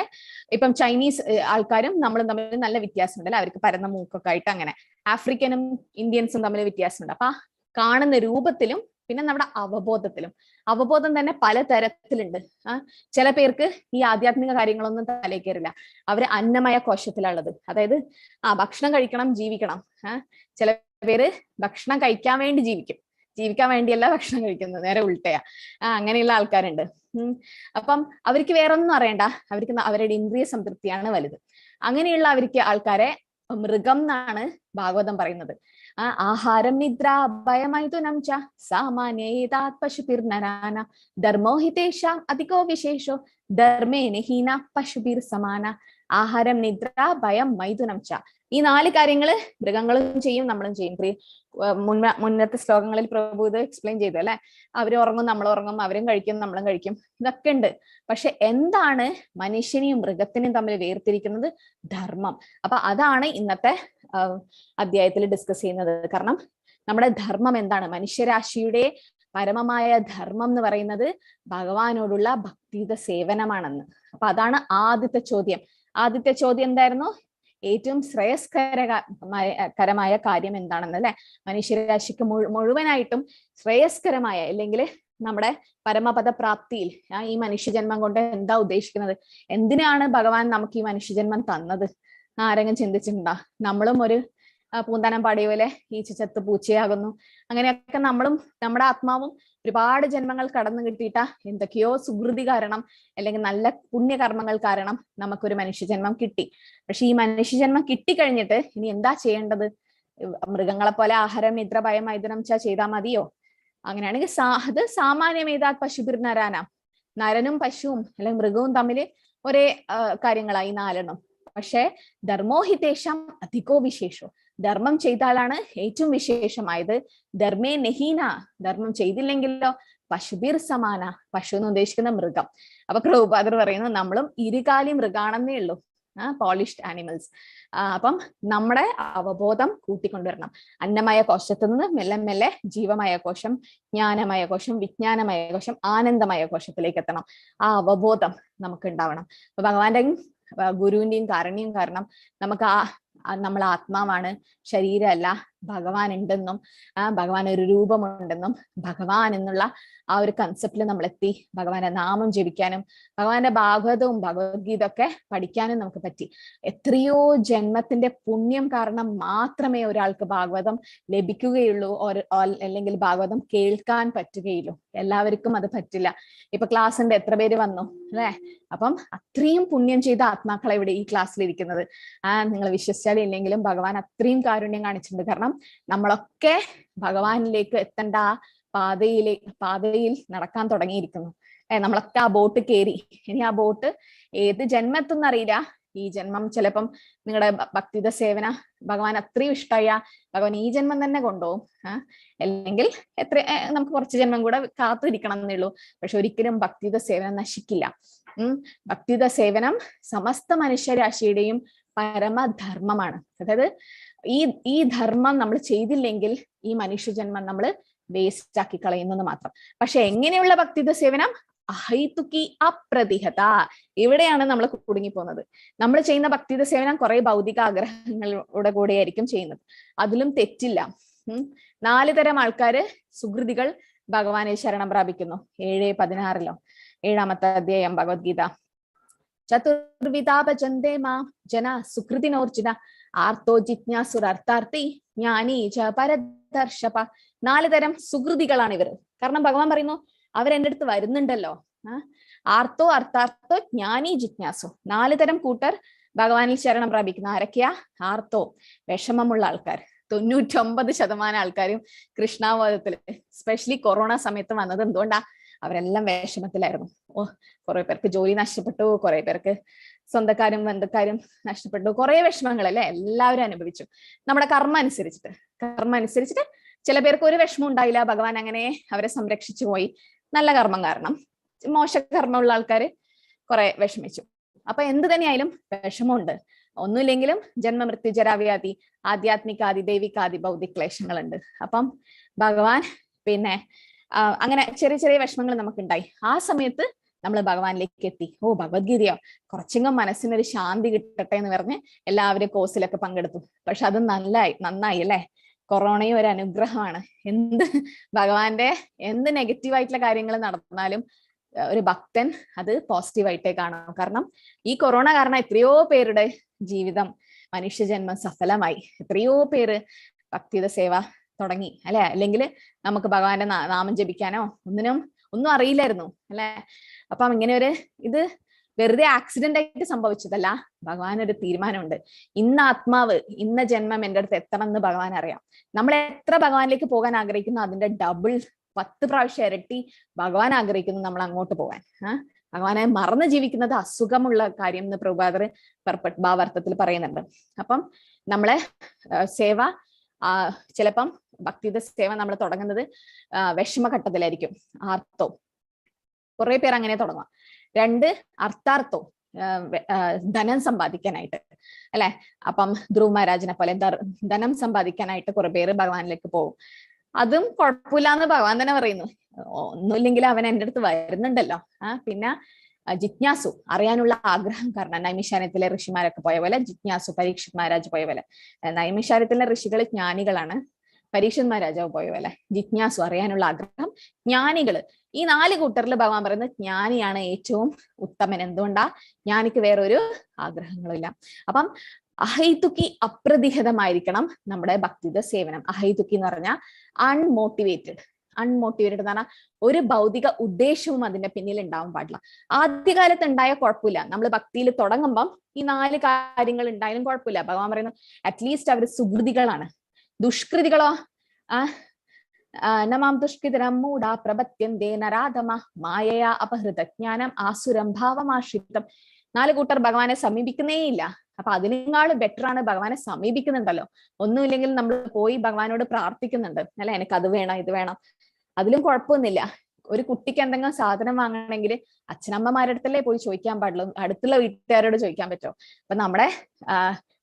ഇപ്പം ചൈനീസ് ആൾക്കാരും നമ്മളും തമ്മിൽ നല്ല വ്യത്യാസമുണ്ട് അല്ലെ. അവർക്ക് പരന്ന മൂക്കൊക്കെ ആയിട്ട്. അങ്ങനെ ആഫ്രിക്കനും ഇന്ത്യൻസും തമ്മിൽ വ്യത്യാസമുണ്ട്. അപ്പൊ കാണുന്ന രൂപത്തിലും പിന്നെ നമ്മുടെ അവബോധത്തിലും. അവബോധം തന്നെ പലതരത്തിലുണ്ട്. ചില പേർക്ക് ഈ ആധ്യാത്മിക കാര്യങ്ങളൊന്നും തലയിൽ കയറില്ല. അവര് അന്നമയ കോശത്തിലുള്ളത്. അതായത് ഭക്ഷണം കഴിക്കണം, ജീവിക്കണം. ചില പേര് ഭക്ഷണം കഴിക്കാൻ വേണ്ടി ജീവിക്കും, ജീവിക്കാൻ വേണ്ടിയല്ല ഭക്ഷണം കഴിക്കുന്നത്, നേരെ ഉൾട്ടയാ. അങ്ങനെയുള്ള ആൾക്കാരുണ്ട്. അപ്പം അവർക്ക് വേറൊന്നും അറിയണ്ട, അവർക്ക് അവരുടെ ഇന്ദ്രിയ സംതൃപ്തിയാണ് വലുത്. അങ്ങനെയുള്ള അവർക്ക് ആൾക്കാരെ മൃഗം എന്നാണ് ഭാഗവതം പറയുന്നത്. ആഹാരം നിദ്ര ഭയമൈഥുനം ച സാമാന്യേതാത് പശുഭിർ നരാന ധർമ്മോഹിതേഷാം അധികോ വിശേഷോ ധർമ്മേന ഹീന പശുഭിർ സമാന. ആഹാരം നിദ്ര ഭയം മൈഥുനം ച. ഈ 4 കാര്യങ്ങള് മൃഗങ്ങളും ചെയ്യും, നമ്മളും ചെയ്യും. മുന്നത്തെ ശ്ലോകങ്ങളിൽ പ്രഭു ഇത് എക്സ്പ്ലെയിൻ ചെയ്തു അല്ലെ. അവര് ഉറങ്ങും, നമ്മൾ ഉറങ്ങും, അവരും കഴിക്കും, നമ്മളും കഴിക്കും. ഇതൊക്കെ ഉണ്ട്. പക്ഷെ എന്താണ് മനുഷ്യനെയും മൃഗത്തിനെയും തമ്മിൽ വേർതിരിക്കുന്നത്? ധർമ്മം. അപ്പൊ അതാണ് ഇന്നത്തെ അധ്യായത്തിൽ ഡിസ്കസ് ചെയ്യുന്നത്. കാരണം നമ്മുടെ ധർമ്മം എന്താണ്? മനുഷ്യരാശിയുടെ പരമമായ ധർമ്മം എന്ന് പറയുന്നത് ഭഗവാനോടുള്ള ഭക്തിയുത സേവനമാണെന്ന്. അപ്പൊ അതാണ് ആദ്യത്തെ ചോദ്യം. ആദ്യത്തെ ചോദ്യം എന്തായിരുന്നു? ഏറ്റവും ശ്രേയസ്കരമായ കാര്യം എന്താണെന്ന് അല്ലെ. മനുഷ്യരാശിക്ക് മുഴുവനായിട്ടും ശ്രേയസ്കരമായ, അല്ലെങ്കിൽ നമ്മുടെ പരമപദ പ്രാപ്തിയിൽ ഈ മനുഷ്യജന്മം കൊണ്ട് എന്താ ഉദ്ദേശിക്കുന്നത്? എന്തിനാണ് ഭഗവാൻ നമുക്ക് ഈ മനുഷ്യജന്മം തന്നത്? ആരെങ്കിലും ചിന്തിച്ചിട്ടുണ്ടോ? നമ്മളും ഒരു പൂന്താനം പാടിയ പോലെ ഈച്ച ചത്ത് പൂച്ചയാകുന്നു. അങ്ങനെയൊക്കെ നമ്മളും നമ്മുടെ ആത്മാവും ഒരുപാട് ജന്മങ്ങൾ കടന്നു കിട്ടിയിട്ട എന്തൊക്കെയോ സുകൃതി കാരണം, അല്ലെങ്കിൽ നല്ല പുണ്യകർമ്മങ്ങൾ കാരണം നമുക്കൊരു മനുഷ്യജന്മം കിട്ടി. പക്ഷെ ഈ മനുഷ്യജന്മം കിട്ടിക്കഴിഞ്ഞിട്ട് ഇനി എന്താ ചെയ്യേണ്ടത്? മൃഗങ്ങളെ പോലെ ആഹാരം നിദ്ര ഭയം മൈഥുനം ചെയ്താൽ മതിയോ? അങ്ങനെയാണെങ്കിൽ അത് സാമാന്യമേതാ പശുഭിർ നരാന. നരനും പശുവും അല്ലെങ്കിൽ മൃഗവും തമ്മിൽ ഒരേ കാര്യങ്ങളായി 4 പക്ഷെ ധർമ്മോഹിതേഷം അധികോ വിശേഷോ. ധർമ്മം ചെയ്താലാണ് ഏറ്റവും വിശേഷമായത്. ധർമ്മേ നഹീന. ധർമ്മം ചെയ്തില്ലെങ്കിലോ പശുഭിർ സമാന. പശു എന്ന് ഉദ്ദേശിക്കുന്ന മൃഗം. അപ്പൊ പ്രഭുപാദർ പറയുന്നു നമ്മളും ഇരുകാലി മൃഗാണെന്നേ ഉള്ളൂ. Polished animals. അപ്പം നമ്മുടെ അവബോധം കൂട്ടിക്കൊണ്ടുവരണം. അന്നമയ കോശത്തു നിന്ന് മെല്ലെ മെല്ലെ ജീവമയ കോശം, ജ്ഞാനമയ കോശം, വിജ്ഞാനമയ കോശം, ആനന്ദമയ കോശത്തിലേക്ക് എത്തണം. ആ അവബോധം നമുക്ക് ഉണ്ടാവണം. അപ്പൊ ഭഗവാന്റെയും ഗുരുവിന്റെയും കാരുണ്യം കാരണം നമുക്ക് നമ്മൾ ആത്മാവാണ്, ശരീരമല്ല, ഭഗവാൻ ഉണ്ടെന്നും ഭഗവാൻ ഒരു രൂപമുണ്ടെന്നും ഭഗവാൻ എന്നുള്ള ആ ഒരു കൺസെപ്റ്റിൽ നമ്മൾ എത്തി. ഭഗവാന്റെ നാമം ജപിക്കാനും ഭഗവാന്റെ ഭാഗവതവും ഭഗവത്ഗീത ഒക്കെ പഠിക്കാനും നമുക്ക് പറ്റി. എത്രയോ ജന്മത്തിന്റെ പുണ്യം കാരണം മാത്രമേ ഒരാൾക്ക് ഭാഗവതം ലഭിക്കുകയുള്ളൂ, അല്ലെങ്കിൽ ഭാഗവതം കേൾക്കാൻ പറ്റുകയുള്ളൂ. എല്ലാവർക്കും അത് പറ്റില്ല. ഇപ്പൊ ക്ലാസ്സിന്റെ എത്ര പേര് വന്നു അല്ലെ? അപ്പം അത്രയും പുണ്യം ചെയ്ത ആത്മാക്കളെ ഇവിടെ ഈ ക്ലാസ്സിൽ ഇരിക്കുന്നത്. നിങ്ങൾ വിശ്വസിച്ചാലും ഇല്ലെങ്കിലും ഭഗവാൻ അത്രയും കാരുണ്യം കാണിച്ചിട്ടുണ്ട്. കാരണം നമ്മളൊക്കെ ഭഗവാനിലേക്ക് എത്തേണ്ട ആ പാതയിൽ നടക്കാൻ തുടങ്ങിയിരിക്കുന്നു. നമ്മളൊക്കെ ആ ബോട്ട് കയറി. ഇനി ആ ബോട്ട് ഏത് ജന്മത്തൊന്നും അറിയില്ല. ഈ ജന്മം ചിലപ്പം നിങ്ങളുടെ ഭക്തിയുടെ സേവന ഭഗവാൻ അത്രയും ഇഷ്ടമായ ഭഗവാൻ ഈ ജന്മം തന്നെ കൊണ്ടുപോകും. അല്ലെങ്കിൽ നമുക്ക് കുറച്ച് ജന്മം കൂടെ കാത്തിരിക്കണം എന്നേ ഉള്ളൂ. പക്ഷെ ഒരിക്കലും ഭക്തിയുടെ സേവനം നശിക്കില്ല. ഭക്തിയുടെ സേവനം സമസ്ത മനുഷ്യരാശിയുടെയും പരമധർമ്മമാണ്. അതായത് ഈ ധർമ്മം നമ്മൾ ചെയ്തില്ലെങ്കിൽ ഈ മനുഷ്യജന്മം നമ്മൾ വേസ്റ്റ് ആക്കി കളയുന്നത് മാത്രം. പക്ഷെ എങ്ങനെയുള്ള ഭക്തിയുടെ സേവനം? അഹൈതുകി അപ്രതിഹത. ഇവിടെയാണ് നമ്മൾ കുടുങ്ങിപ്പോകുന്നത്. നമ്മൾ ചെയ്യുന്ന ഭക്തിയുടെ സേവനം കുറെ ഭൗതിക ആഗ്രഹങ്ങളുടെ കൂടെയായിരിക്കും ചെയ്യുന്നത്. അതിലും തെറ്റില്ല. 4 തരം ആൾക്കാര് സുഹൃതികൾ ഭഗവാനെ ശരണം പ്രാപിക്കുന്നു. 7:16 7ാമത്തെ അധ്യായം ഭഗവത്ഗീത. ചതുർവിധാ ഭജന്തേ മാം ജന സുകൃതിനോർജുന ആർത്തോ ജിജ്ഞാസുരർത്ഥാർത്ഥി ജ്ഞാനി ച പരദർശപ. 4 തരം സുകൃതികളാണ് ഇവർ. കാരണം ഭഗവാൻ പറയുന്നു അവരെന്റെ അടുത്ത് വരുന്നുണ്ടല്ലോ. ആർത്തോ അർത്ഥാർത്ഥോ ജ്ഞാനി ജിജ്ഞാസു. 4 തരം കൂട്ടർ ഭഗവാനിൽ ശരണം പ്രാപിക്കുന്ന ആരൊക്കെയാ? ആർത്തോ, വിഷമമുള്ള ആൾക്കാർ. 99% ആൾക്കാരും കൃഷ്ണാവോധത്തില്, സ്പെഷ്യലി കൊറോണ സമയത്ത് വന്നത് എന്തുകൊണ്ടാ? അവരെല്ലാം വിഷമത്തിലായിരുന്നു. കുറെ പേർക്ക് ജോലി നഷ്ടപ്പെട്ടു, കുറെ പേർക്ക് സ്വന്തക്കാരും ബന്ധുക്കാരും നഷ്ടപ്പെട്ടു, കുറെ വിഷമങ്ങൾ അല്ലെ എല്ലാവരും അനുഭവിച്ചു. നമ്മുടെ കർമ്മ അനുസരിച്ചിട്ട് ചില പേർക്ക് ഒരു വിഷമം ഉണ്ടായില്ല. ഭഗവാൻ അങ്ങനെ അവരെ സംരക്ഷിച്ചു പോയി. നല്ല കർമ്മം കാരണം. മോശകർമ്മമുള്ള ആൾക്കാര് കുറെ വിഷമിച്ചു. അപ്പൊ എന്ത് തന്നെയായാലും വിഷമമുണ്ട്. ഒന്നുമില്ലെങ്കിലും ജന്മമൃത്യു ജരാവ്യാധി, ആധ്യാത്മികാദി ദൈവികാദി ഭൗതിക ക്ലേശങ്ങളുണ്ട്. അപ്പം ഭഗവാൻ പിന്നെ അങ്ങനെ ചെറിയ ചെറിയ വിഷമങ്ങൾ നമുക്കുണ്ടായി. ആ സമയത്ത് നമ്മൾ ഭഗവാനിലേക്ക് എത്തി. ഭഗവത്ഗീതയോ, കുറച്ചെങ്കിലും മനസ്സിനൊരു ശാന്തി കിട്ടട്ടെ എന്ന് പറഞ്ഞ് എല്ലാവരും കോഴ്സിലൊക്കെ പങ്കെടുത്തു. പക്ഷെ അത് നന്നായി അല്ലെ? കൊറോണയും ഒരു അനുഗ്രഹമാണ്. ഭഗവാന്റെ എന്ത് നെഗറ്റീവായിട്ടുള്ള കാര്യങ്ങൾ നടന്നാലും ഒരു ഭക്തൻ അത് പോസിറ്റീവായിട്ടേ കാണാം. കാരണം ഈ കൊറോണ കാരണം എത്രയോ പേരുടെ ജീവിതം, മനുഷ്യജന്മം സഫലമായി. എത്രയോ പേര് ഭക്തിയുടെ സേവ തുടങ്ങി അല്ലെ? അല്ലെങ്കിൽ നമുക്ക് ഭഗവാന്റെ നാമം ജപിക്കാനോ ഒന്നും അറിയില്ലായിരുന്നു അല്ലെ? അപ്പം ഇങ്ങനെ ഇത് വെറുതെ ആക്സിഡന്റ് ആയിട്ട് സംഭവിച്ചതല്ല. ഭഗവാൻ ഒരു തീരുമാനമുണ്ട്. ഇന്ന ആത്മാവ് ഇന്ന ജന്മം എൻ്റെ അടുത്ത് എത്തണം എന്ന് ഭഗവാൻ അറിയാം. നമ്മൾ എത്ര ഭഗവാനിലേക്ക് പോകാൻ ആഗ്രഹിക്കുന്നു അതിന്റെ ഡബിൾ 10 പ്രാവശ്യം ഇരട്ടി ഭഗവാൻ ആഗ്രഹിക്കുന്നു നമ്മൾ അങ്ങോട്ട് പോകാൻ. ഭഗവാനെ മറന്ന് ജീവിക്കുന്നത് അസുഖമുള്ള കാര്യം എന്ന് പ്രഭുപാദർ ഭാവാർത്ഥത്തിൽ പറയുന്നുണ്ട്. അപ്പം നമ്മളെ സേവ ചിലപ്പം ഭക്തിയുടെ സേവ നമ്മൾ തുടങ്ങുന്നത് വിഷമഘട്ടത്തിലായിരിക്കും. ആർത്തോ, കുറെ പേർ അങ്ങനെ തുടങ്ങുക. 2 അർത്ഥാർത്ഥോ, ധനം സമ്പാദിക്കാനായിട്ട് അല്ലെ? അപ്പം ധ്രുവ മഹാരാജിനെ പോലെ ധനം സമ്പാദിക്കാനായിട്ട് കുറെ പേര് ഭഗവാനിലേക്ക് പോകും. അതും കുഴപ്പമില്ല എന്ന് ഭഗവാൻ തന്നെ പറയുന്നു. ഒന്നുമില്ലെങ്കിൽ അവൻ എൻ്റെ അടുത്ത് വരുന്നുണ്ടല്ലോ. പിന്നെ ജിജ്ഞാസു, അറിയാനുള്ള ആഗ്രഹം കാരണം. നൈമിഷാരണ്യത്തിലെ ഋഷിമാരൊക്കെ പോയ പോലെ, ജിജ്ഞാസു പരീക്ഷിത് മഹാരാജ് പോയ പോലെ. നൈമിഷാരണ്യത്തിലെ ഋഷികൾ ജ്ഞാനികളാണ്, പരീക്ഷിത് മഹാരാജാവ് പോയ പോലെ. ജിജ്ഞാസു, അറിയാനുള്ള ആഗ്രഹം. ജ്ഞാനികള്, ഈ 4 കൂട്ടറിൽ ഭഗവാൻ പറയുന്നത് ജ്ഞാനിയാണ് ഏറ്റവും ഉത്തമൻ. എന്തുകൊണ്ടാ? ജ്ഞാനിക്ക് വേറൊരു ആഗ്രഹങ്ങളില്ല. അപ്പം അഹൈതുക്കി അപ്രതിഹതമായിരിക്കണം നമ്മുടെ ഭക്തിയുടെ സേവനം. അഹൈതുക്കി എന്ന് പറഞ്ഞാൽ അൺമോട്ടിവേറ്റഡ് എന്ന് പറഞ്ഞാൽ ഒരു ഭൗതിക ഉദ്ദേശവും അതിന്റെ പിന്നിൽ ഉണ്ടാവാൻ പാടില്ല. ആദ്യകാലത്ത് ഉണ്ടായ കുഴപ്പമില്ല. നമ്മൾ ഭക്തിയിൽ തുടങ്ങുമ്പം ഈ 4 കാര്യങ്ങൾ ഉണ്ടായാലും കുഴപ്പമില്ല. ഭഗവാൻ പറയുന്നു അറ്റ്ലീസ്റ്റ് അവർ സുഹൃതികളാണ്. ദുഷ്കൃതികളോ? നമാം ദുഷ്കൃതരം മൂഢ പ്രപത്യന്തേ നരാധമ മായയാ അപഹൃതജ്ഞാനം ആസുരം ഭാവമാശ്രിതം. 4 കൂട്ടർ ഭഗവാനെ സമീപിക്കുന്നേ ഇല്ല. അപ്പൊ അതിനേക്കാളും ബെറ്റർ ആണ് ഭഗവാനെ സമീപിക്കുന്നുണ്ടല്ലോ. ഒന്നുമില്ലെങ്കിൽ നമ്മൾ പോയി ഭഗവാനോട് പ്രാർത്ഥിക്കുന്നുണ്ട് അല്ലെ? എനിക്ക് അത് വേണം ഇത് വേണം. അതിലും കുഴപ്പമൊന്നുമില്ല. ഒരു കുട്ടിക്ക് എന്തെങ്കിലും സാധനം വാങ്ങണമെങ്കിൽ അച്ഛനമ്മമാരുടെ അടുത്തല്ലേ പോയി ചോദിക്കാൻ പാടുള്ളൂ, അടുത്തുള്ള വീട്ടുകാരോട് ചോദിക്കാൻ പറ്റുമോ? അപ്പൊ നമ്മുടെ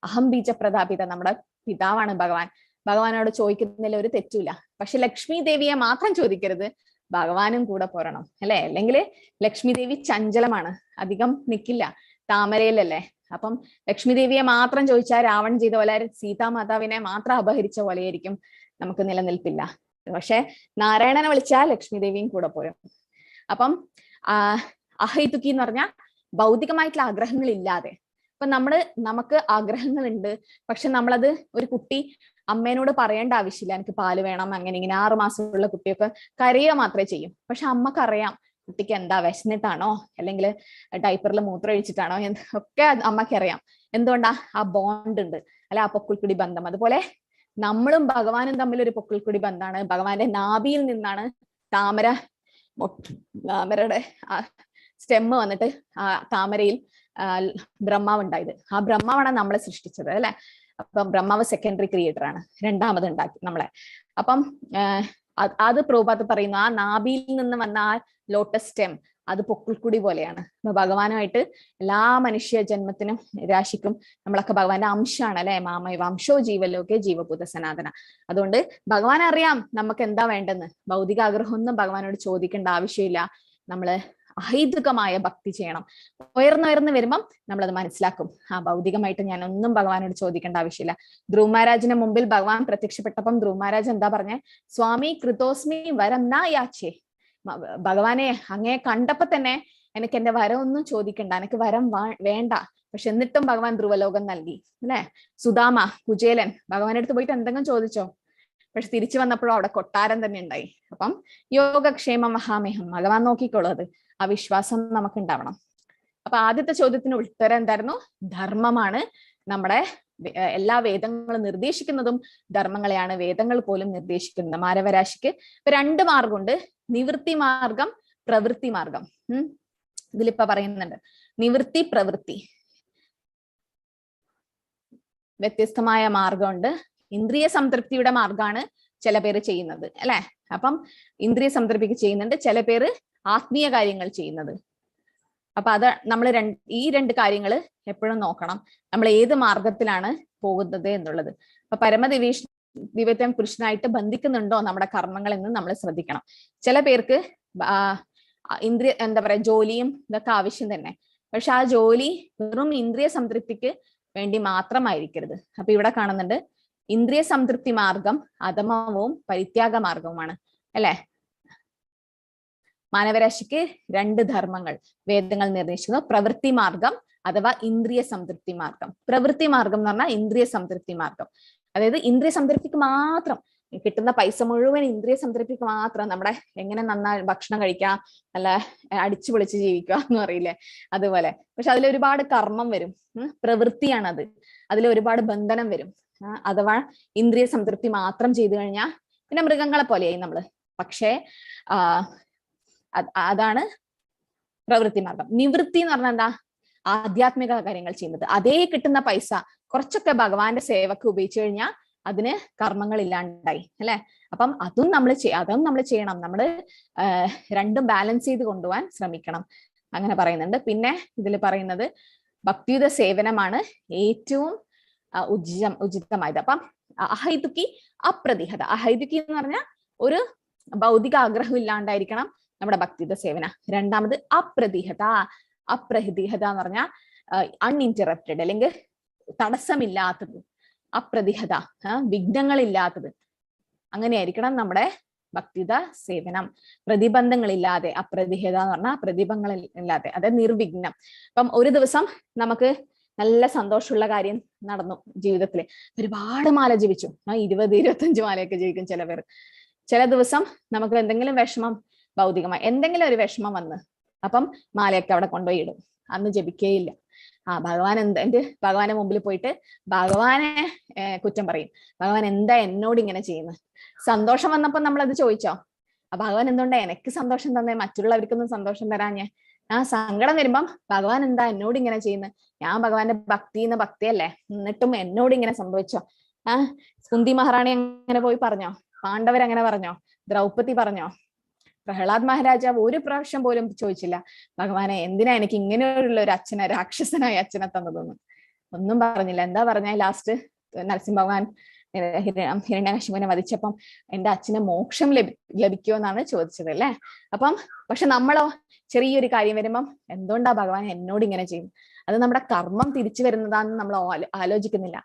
അഹം ബീജ പ്രതാപിത, നമ്മുടെ പിതാവാണ് ഭഗവാൻ. ഭഗവാനോട് ചോദിക്കുന്നതിൽ ഒരു തെറ്റില്ല. പക്ഷെ ലക്ഷ്മി ദേവിയെ മാത്രം ചോദിക്കരുത്, ഭഗവാനും കൂടെ പോരണം അല്ലെ. അല്ലെങ്കിൽ ലക്ഷ്മി ദേവി ചഞ്ചലമാണ്, അധികം നിക്കില്ല, താമരയിലല്ലേ. അപ്പം ലക്ഷ്മി ദേവിയെ മാത്രം ചോദിച്ചാൽ രാവൺ ചെയ്ത പോലെ, സീതാമാതാവിനെ മാത്രം അപഹരിച്ച പോലെയായിരിക്കും, നമുക്ക് നിലനിൽപ്പില്ല. പക്ഷെ നാരായണനെ വിളിച്ചാൽ ലക്ഷ്മി ദേവിയും കൂടെ പോരും. അപ്പം അഹൈതുക്കി എന്ന് പറഞ്ഞാൽ ഭൗതികമായിട്ടുള്ള ആഗ്രഹങ്ങൾ ഇല്ലാതെ. അപ്പൊ നമുക്ക് ആഗ്രഹങ്ങളുണ്ട്, പക്ഷെ നമ്മളത് ഒരു കുട്ടി അമ്മേനോട് പറയേണ്ട ആവശ്യമില്ല, എനിക്ക് പാല് വേണം അങ്ങനെ ഇങ്ങനെ. 6 മാസമുള്ള കുട്ടിയൊക്കെ കരയുക മാത്രമേ ചെയ്യും. പക്ഷെ അമ്മക്കറിയാം കുട്ടിക്ക് എന്താ, വിശന്നിട്ടാണോ അല്ലെങ്കിൽ ഡൈപ്പറിൽ മൂത്രം ഒഴിച്ചിട്ടാണോ ഒക്കെ അമ്മക്കറിയാം. എന്തുകൊണ്ടാ? ആ ബോണ്ട് ഉണ്ട് അല്ലെ, ആ പൊക്കിൾക്കുടി ബന്ധം. അതുപോലെ നമ്മളും ഭഗവാനും തമ്മിൽ ഒരു പൊക്കിൾക്കുടി ബന്ധമാണ്. ഭഗവാന്റെ നാഭിയിൽ നിന്നാണ് താമരയുടെ സ്റ്റെമ്മ് വന്നിട്ട് ആ താമരയിൽ ബ്രഹ്മാവ് ഉണ്ടായത്. ആ ബ്രഹ്മാവാണ് നമ്മളെ സൃഷ്ടിച്ചത് അല്ലെ. അപ്പം ബ്രഹ്മാവ് സെക്കൻഡറി ക്രിയേറ്റർ ആണ്, രണ്ടാമത് ഉണ്ടാക്കി നമ്മളെ. അപ്പം അത് പ്രഭുപാദ് പറയുന്നു, ആ നാഭിയിൽ നിന്ന് വന്ന ആ ലോട്ടസ് സ്റ്റെം അത് പൊക്കിൾക്കുടി പോലെയാണ്. അപ്പൊ ഭഗവാനുമായിട്ട് എല്ലാ മനുഷ്യ ജന്മത്തിനും രാശിക്കും നമ്മളൊക്കെ ഭഗവാന്റെ അംശമാണ് അല്ലെ. മാമൈ വംശോ ജീവലോകെ ജീവഭൂത സനാതന. അതുകൊണ്ട് ഭഗവാൻ അറിയാം നമുക്ക് എന്താ വേണ്ടെന്ന്. ഭൗതിക ആഗ്രഹമൊന്നും ഭഗവാനോട് ചോദിക്കേണ്ട ആവശ്യമില്ല. നമ്മള് അഹൈതുകമായ ഭക്തി ചെയ്യണം. ഉയർന്നുയർന്ന് വരുമ്പം നമ്മളത് മനസ്സിലാക്കും, ആ ഭൗതികമായിട്ട് ഞാൻ ഒന്നും ഭഗവാനോട് ചോദിക്കേണ്ട ആവശ്യമില്ല. ധ്രുവ മഹാരാജിന് മുമ്പിൽ ഭഗവാൻ പ്രത്യക്ഷപ്പെട്ടപ്പം ധ്രുവ മഹാരാജ് എന്താ പറഞ്ഞേ? സ്വാമി കൃതോസ്മി വരം ന യാച്ചേ. ഭഗവാനെ അങ്ങയെ കണ്ടപ്പോ തന്നെ എനിക്ക് എന്റെ വരം ഒന്നും ചോദിക്കണ്ട, എനിക്ക് വരം വേണ്ട. പക്ഷെ എന്നിട്ടും ഭഗവാൻ ധ്രുവലോകം നൽകി അല്ലെ. സുദാമ, കുചേലൻ ഭഗവാന്റെ അടുത്ത് പോയിട്ട് എന്തെങ്കിലും ചോദിച്ചോ? പക്ഷെ തിരിച്ചു വന്നപ്പോഴും അവിടെ കൊട്ടാരം തന്നെ ഉണ്ടായി. അപ്പം യോഗക്ഷേമ മഹാമേഹം, ഭഗവാൻ നോക്കിക്കോളൂ. അത് ആ വിശ്വാസം നമുക്ക് ഉണ്ടാവണം. അപ്പൊ ആദ്യത്തെ ചോദ്യത്തിന് ഉത്തരം എന്തായിരുന്നു? ധർമ്മമാണ്. നമ്മുടെ എല്ലാ വേദങ്ങളും നിർദ്ദേശിക്കുന്നതും ധർമ്മങ്ങളെയാണ്, വേദങ്ങൾ പോലും നിർദ്ദേശിക്കുന്നത് മാനവരാശിക്ക്. ഇപ്പൊ 2 മാർഗമുണ്ട്, നിവൃത്തി മാർഗം, പ്രവൃത്തി മാർഗം. ഇതിലിപ്പ പറയുന്നുണ്ട് നിവൃത്തി പ്രവൃത്തി, വ്യത്യസ്തമായ മാർഗമുണ്ട്. ഇന്ദ്രിയ സംതൃപ്തിയുടെ മാർഗമാണ് ചില പേര് ചെയ്യുന്നത് അല്ലെ. അപ്പം ഇന്ദ്രിയ സംതൃപ്തിക്ക് ചെയ്യുന്നുണ്ട്, ചില പേര് ആത്മീയ കാര്യങ്ങൾ ചെയ്യുന്നത്. അപ്പൊ അത് നമ്മൾ ഈ 2 കാര്യങ്ങൾ എപ്പോഴും നോക്കണം, നമ്മൾ ഏത് മാർഗത്തിലാണ് പോകുന്നത് എന്നുള്ളത്. അപ്പൊ ദിവ്യത്വം പുരുഷനായിട്ട് ബന്ധിക്കുന്നുണ്ടോ നമ്മുടെ കർമ്മങ്ങൾ എന്ന് നമ്മൾ ശ്രദ്ധിക്കണം. ചില പേർക്ക് ഇന്ദ്രിയ എന്താ പറയാ ജോലിയും ഇതൊക്കെ ആവശ്യം തന്നെ, പക്ഷെ ആ ജോലി വെറും ഇന്ദ്രിയ സംതൃപ്തിക്ക് വേണ്ടി മാത്രമായിരിക്കരുത്. അപ്പൊ ഇവിടെ കാണുന്നുണ്ട് ഇന്ദ്രിയ സംതൃപ്തി മാർഗം അധമവും പരിത്യാഗ മാർഗവുമാണ് അല്ലെ. മാനവരാശിക്ക് 2 ധർമ്മങ്ങൾ വേദങ്ങൾ നിർദ്ദേശിക്കുന്നു. പ്രവൃത്തി മാർഗം അഥവാ ഇന്ദ്രിയ സംതൃപ്തി മാർഗം. പ്രവൃത്തി മാർഗം എന്ന് പറഞ്ഞാൽ ഇന്ദ്രിയ സംതൃപ്തി മാർഗം, അതായത് ഇന്ദ്രിയ സംതൃപ്തിക്ക് മാത്രം കിട്ടുന്ന പൈസ മുഴുവൻ ഇന്ദ്രിയ സംതൃപ്തിക്ക് മാത്രം. നമ്മുടെ എങ്ങനെ നന്നായി ഭക്ഷണം കഴിക്കാം, നല്ല അടിച്ചു പൊളിച്ച് ജീവിക്കുക എന്ന് പറയില്ലേ, അതുപോലെ. പക്ഷെ അതിൽ ഒരുപാട് കർമ്മം വരും, പ്രവൃത്തിയാണത്. അതിൽ ഒരുപാട് ബന്ധനം വരും. അഥവാ ഇന്ദ്രിയ സംതൃപ്തി മാത്രം ചെയ്തു കഴിഞ്ഞാൽ പിന്നെ മൃഗങ്ങളെ പോലെയായി നമ്മള്. പക്ഷേ അതാണ് പ്രവൃത്തി മാർഗം. നിവൃത്തി എന്ന് പറഞ്ഞാൽ എന്താ? ആധ്യാത്മിക കാര്യങ്ങൾ ചെയ്യുന്നത്. അതേ കിട്ടുന്ന പൈസ കുറച്ചൊക്കെ ഭഗവാന്റെ സേവക്ക് ഉപയോഗിച്ചു കഴിഞ്ഞാൽ അതിന് കർമ്മങ്ങൾ ഇല്ലാണ്ടായി അല്ലെ. അപ്പം അതും നമ്മൾ ചെയ്യണം. നമ്മള് 2ഉം ബാലൻസ് ചെയ്ത് കൊണ്ടുപോകാൻ ശ്രമിക്കണം, അങ്ങനെ പറയുന്നുണ്ട്. പിന്നെ ഇതിൽ പറയുന്നത് ഭക്തിയുത സേവനമാണ് ഏറ്റവും ഉചിതമായത്. അപ്പം അഹൈതുക്കി അപ്രതിഹത. അഹൈതുക്കി എന്ന് പറഞ്ഞാൽ ഒരു ഭൗതിക ആഗ്രഹം ഇല്ലാണ്ടായിരിക്കണം നമ്മുടെ ഭക്തിയുത സേവന. രണ്ടാമത് അപ്രതിഹത. അപ്രതിഹത എന്ന് പറഞ്ഞാൽ അൺഇന്ററപ്റ്റഡ്, അല്ലെങ്കിൽ തടസ്സമില്ലാത്തത്. അപ്രതിഹത, വിഘ്നങ്ങളില്ലാത്തത്. അങ്ങനെയായിരിക്കണം നമ്മുടെ ഭക്തിയുത സേവനം. പ്രതിബന്ധങ്ങളില്ലാതെ. അപ്രതിഹത എന്ന് പറഞ്ഞാൽ പ്രതിബന്ധങ്ങളില്ലാതെ, അതായത് നിർവിഘ്നം. അപ്പം ഒരു ദിവസം നമുക്ക് നല്ല സന്തോഷമുള്ള കാര്യം നടന്നു ജീവിതത്തില്, ഒരുപാട് മാല ജപിച്ചു, 20-25 മാലയൊക്കെ ജപിക്കും ചില പേർ. ചില ദിവസം നമുക്ക് എന്തെങ്കിലും വിഷമം, ഭൗതികമായി എന്തെങ്കിലും ഒരു വിഷമം വന്ന് അപ്പം മാലയൊക്കെ അവിടെ കൊണ്ടുപോയി ഇടും, അന്ന് ജപിക്കേയില്ല. ഭഗവാൻ ഭഗവാന്റെ മുമ്പിൽ പോയിട്ട് ഭഗവാനെ കുറ്റം പറയും. ഭഗവാൻ എന്താ എന്നോട് ഇങ്ങനെ ചെയ്യുന്നത്? സന്തോഷം വന്നപ്പോ നമ്മളത് ചോദിച്ചോ? ഭഗവാൻ എന്തുകൊണ്ടാ എനിക്ക് സന്തോഷം തന്നെ, മറ്റുള്ളവർക്കൊന്നും സന്തോഷം തരാഞ്ഞേ? സങ്കടം വരുമ്പം ഭഗവാൻ എന്താ എന്നോട് ഇങ്ങനെ ചെയ്യുന്നത്? ഞാൻ ഭഗവാന്റെ ഭക്തിയല്ലേ, എന്നിട്ടും എന്നോട് ഇങ്ങനെ സംഭവിച്ചോ? കുന്തി മഹാറാണി അങ്ങനെ പോയി പറഞ്ഞോ? പാണ്ഡവരങ്ങനെ പറഞ്ഞോ? ദ്രൗപദി പറഞ്ഞോ? പ്രഹ്ലാദ് മഹാരാജാവ് ഒരു പ്രാവശ്യം പോലും ചോദിച്ചില്ല, ഭഗവാനെ എന്തിനാ എനിക്ക് ഇങ്ങനെയുള്ള ഒരു അച്ഛനെ, രാക്ഷസനായ അച്ഛനെ തന്നതെന്ന്. ഒന്നും പറഞ്ഞില്ല. എന്താ പറഞ്ഞ ലാസ്റ്റ് നരസിംഹ ഭഗവാൻ ഹിരണ്യകശിപുവിനെ വധിച്ചപ്പം എന്റെ അച്ഛന് മോക്ഷം ലഭിക്കുമോ എന്നാണ് ചോദിച്ചത് അല്ലെ. അപ്പം പക്ഷെ നമ്മളോ ചെറിയൊരു കാര്യം വരുമ്പം എന്തുകൊണ്ടാ ഭഗവാൻ എന്നോട് ഇങ്ങനെ ചെയ്യും? അത് നമ്മുടെ കർമ്മം തിരിച്ചു വരുന്നതാണെന്ന് നമ്മൾ ആലോചിക്കുന്നില്ല.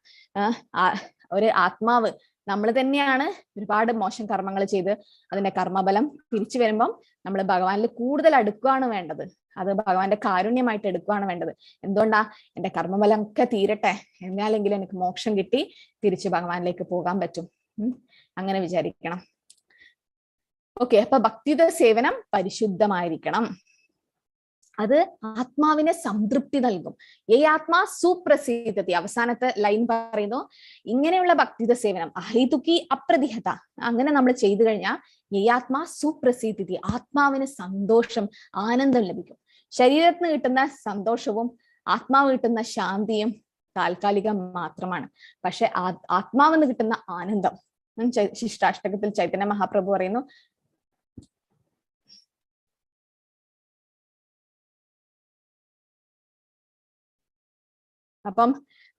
ഒരു ആത്മാവ് നമ്മൾ തന്നെയാണ് ഒരുപാട് മോശം കർമ്മങ്ങൾ ചെയ്ത് അതിന്റെ കർമ്മബലം തിരിച്ചു വരുമ്പം നമ്മൾ ഭഗവാനിൽ കൂടുതൽ അടുക്കുകയാണ് വേണ്ടത്. അത് ഭഗവാന്റെ കാരുണ്യമായിട്ട് എടുക്കുകയാണ് വേണ്ടത്. എന്തുകൊണ്ടാ? എന്റെ കർമ്മബലം ഒക്കെ തീരട്ടെ, എന്നാലെങ്കിലും എനിക്ക് മോക്ഷം കിട്ടി തിരിച്ച് ഭഗവാനിലേക്ക് പോകാൻ പറ്റും. അങ്ങനെ വിചാരിക്കണം. ഓക്കെ, അപ്പൊ ഭക്തിയുത സേവനം പരിശുദ്ധമായിരിക്കണം. അത് ആത്മാവിനെ സംതൃപ്തി നൽകും. ഏ ആത്മാ സുപ്രസിദ്ധതി. അവസാനത്തെ ലൈൻ പറയുന്നു, ഇങ്ങനെയുള്ള ഭക്തിയുത സേവനം അഹൈതുകി അപ്രതിഹത. അങ്ങനെ നമ്മൾ ചെയ്തു കഴിഞ്ഞാൽ ഏ ആത്മാ സുപ്രസിദ്ധതി, ആത്മാവിന് സന്തോഷം, ആനന്ദം ലഭിക്കും. ശരീരത്തിന് കിട്ടുന്ന സന്തോഷവും ആത്മാവ് കിട്ടുന്ന ശാന്തിയും താൽക്കാലികം മാത്രമാണ്. പക്ഷെ ആത്മാവിന് കിട്ടുന്ന ആനന്ദം, ശിഷ്ടാഷ്ടകത്തിൽ ചൈതന്യ മഹാപ്രഭു പറയുന്നു, അപ്പം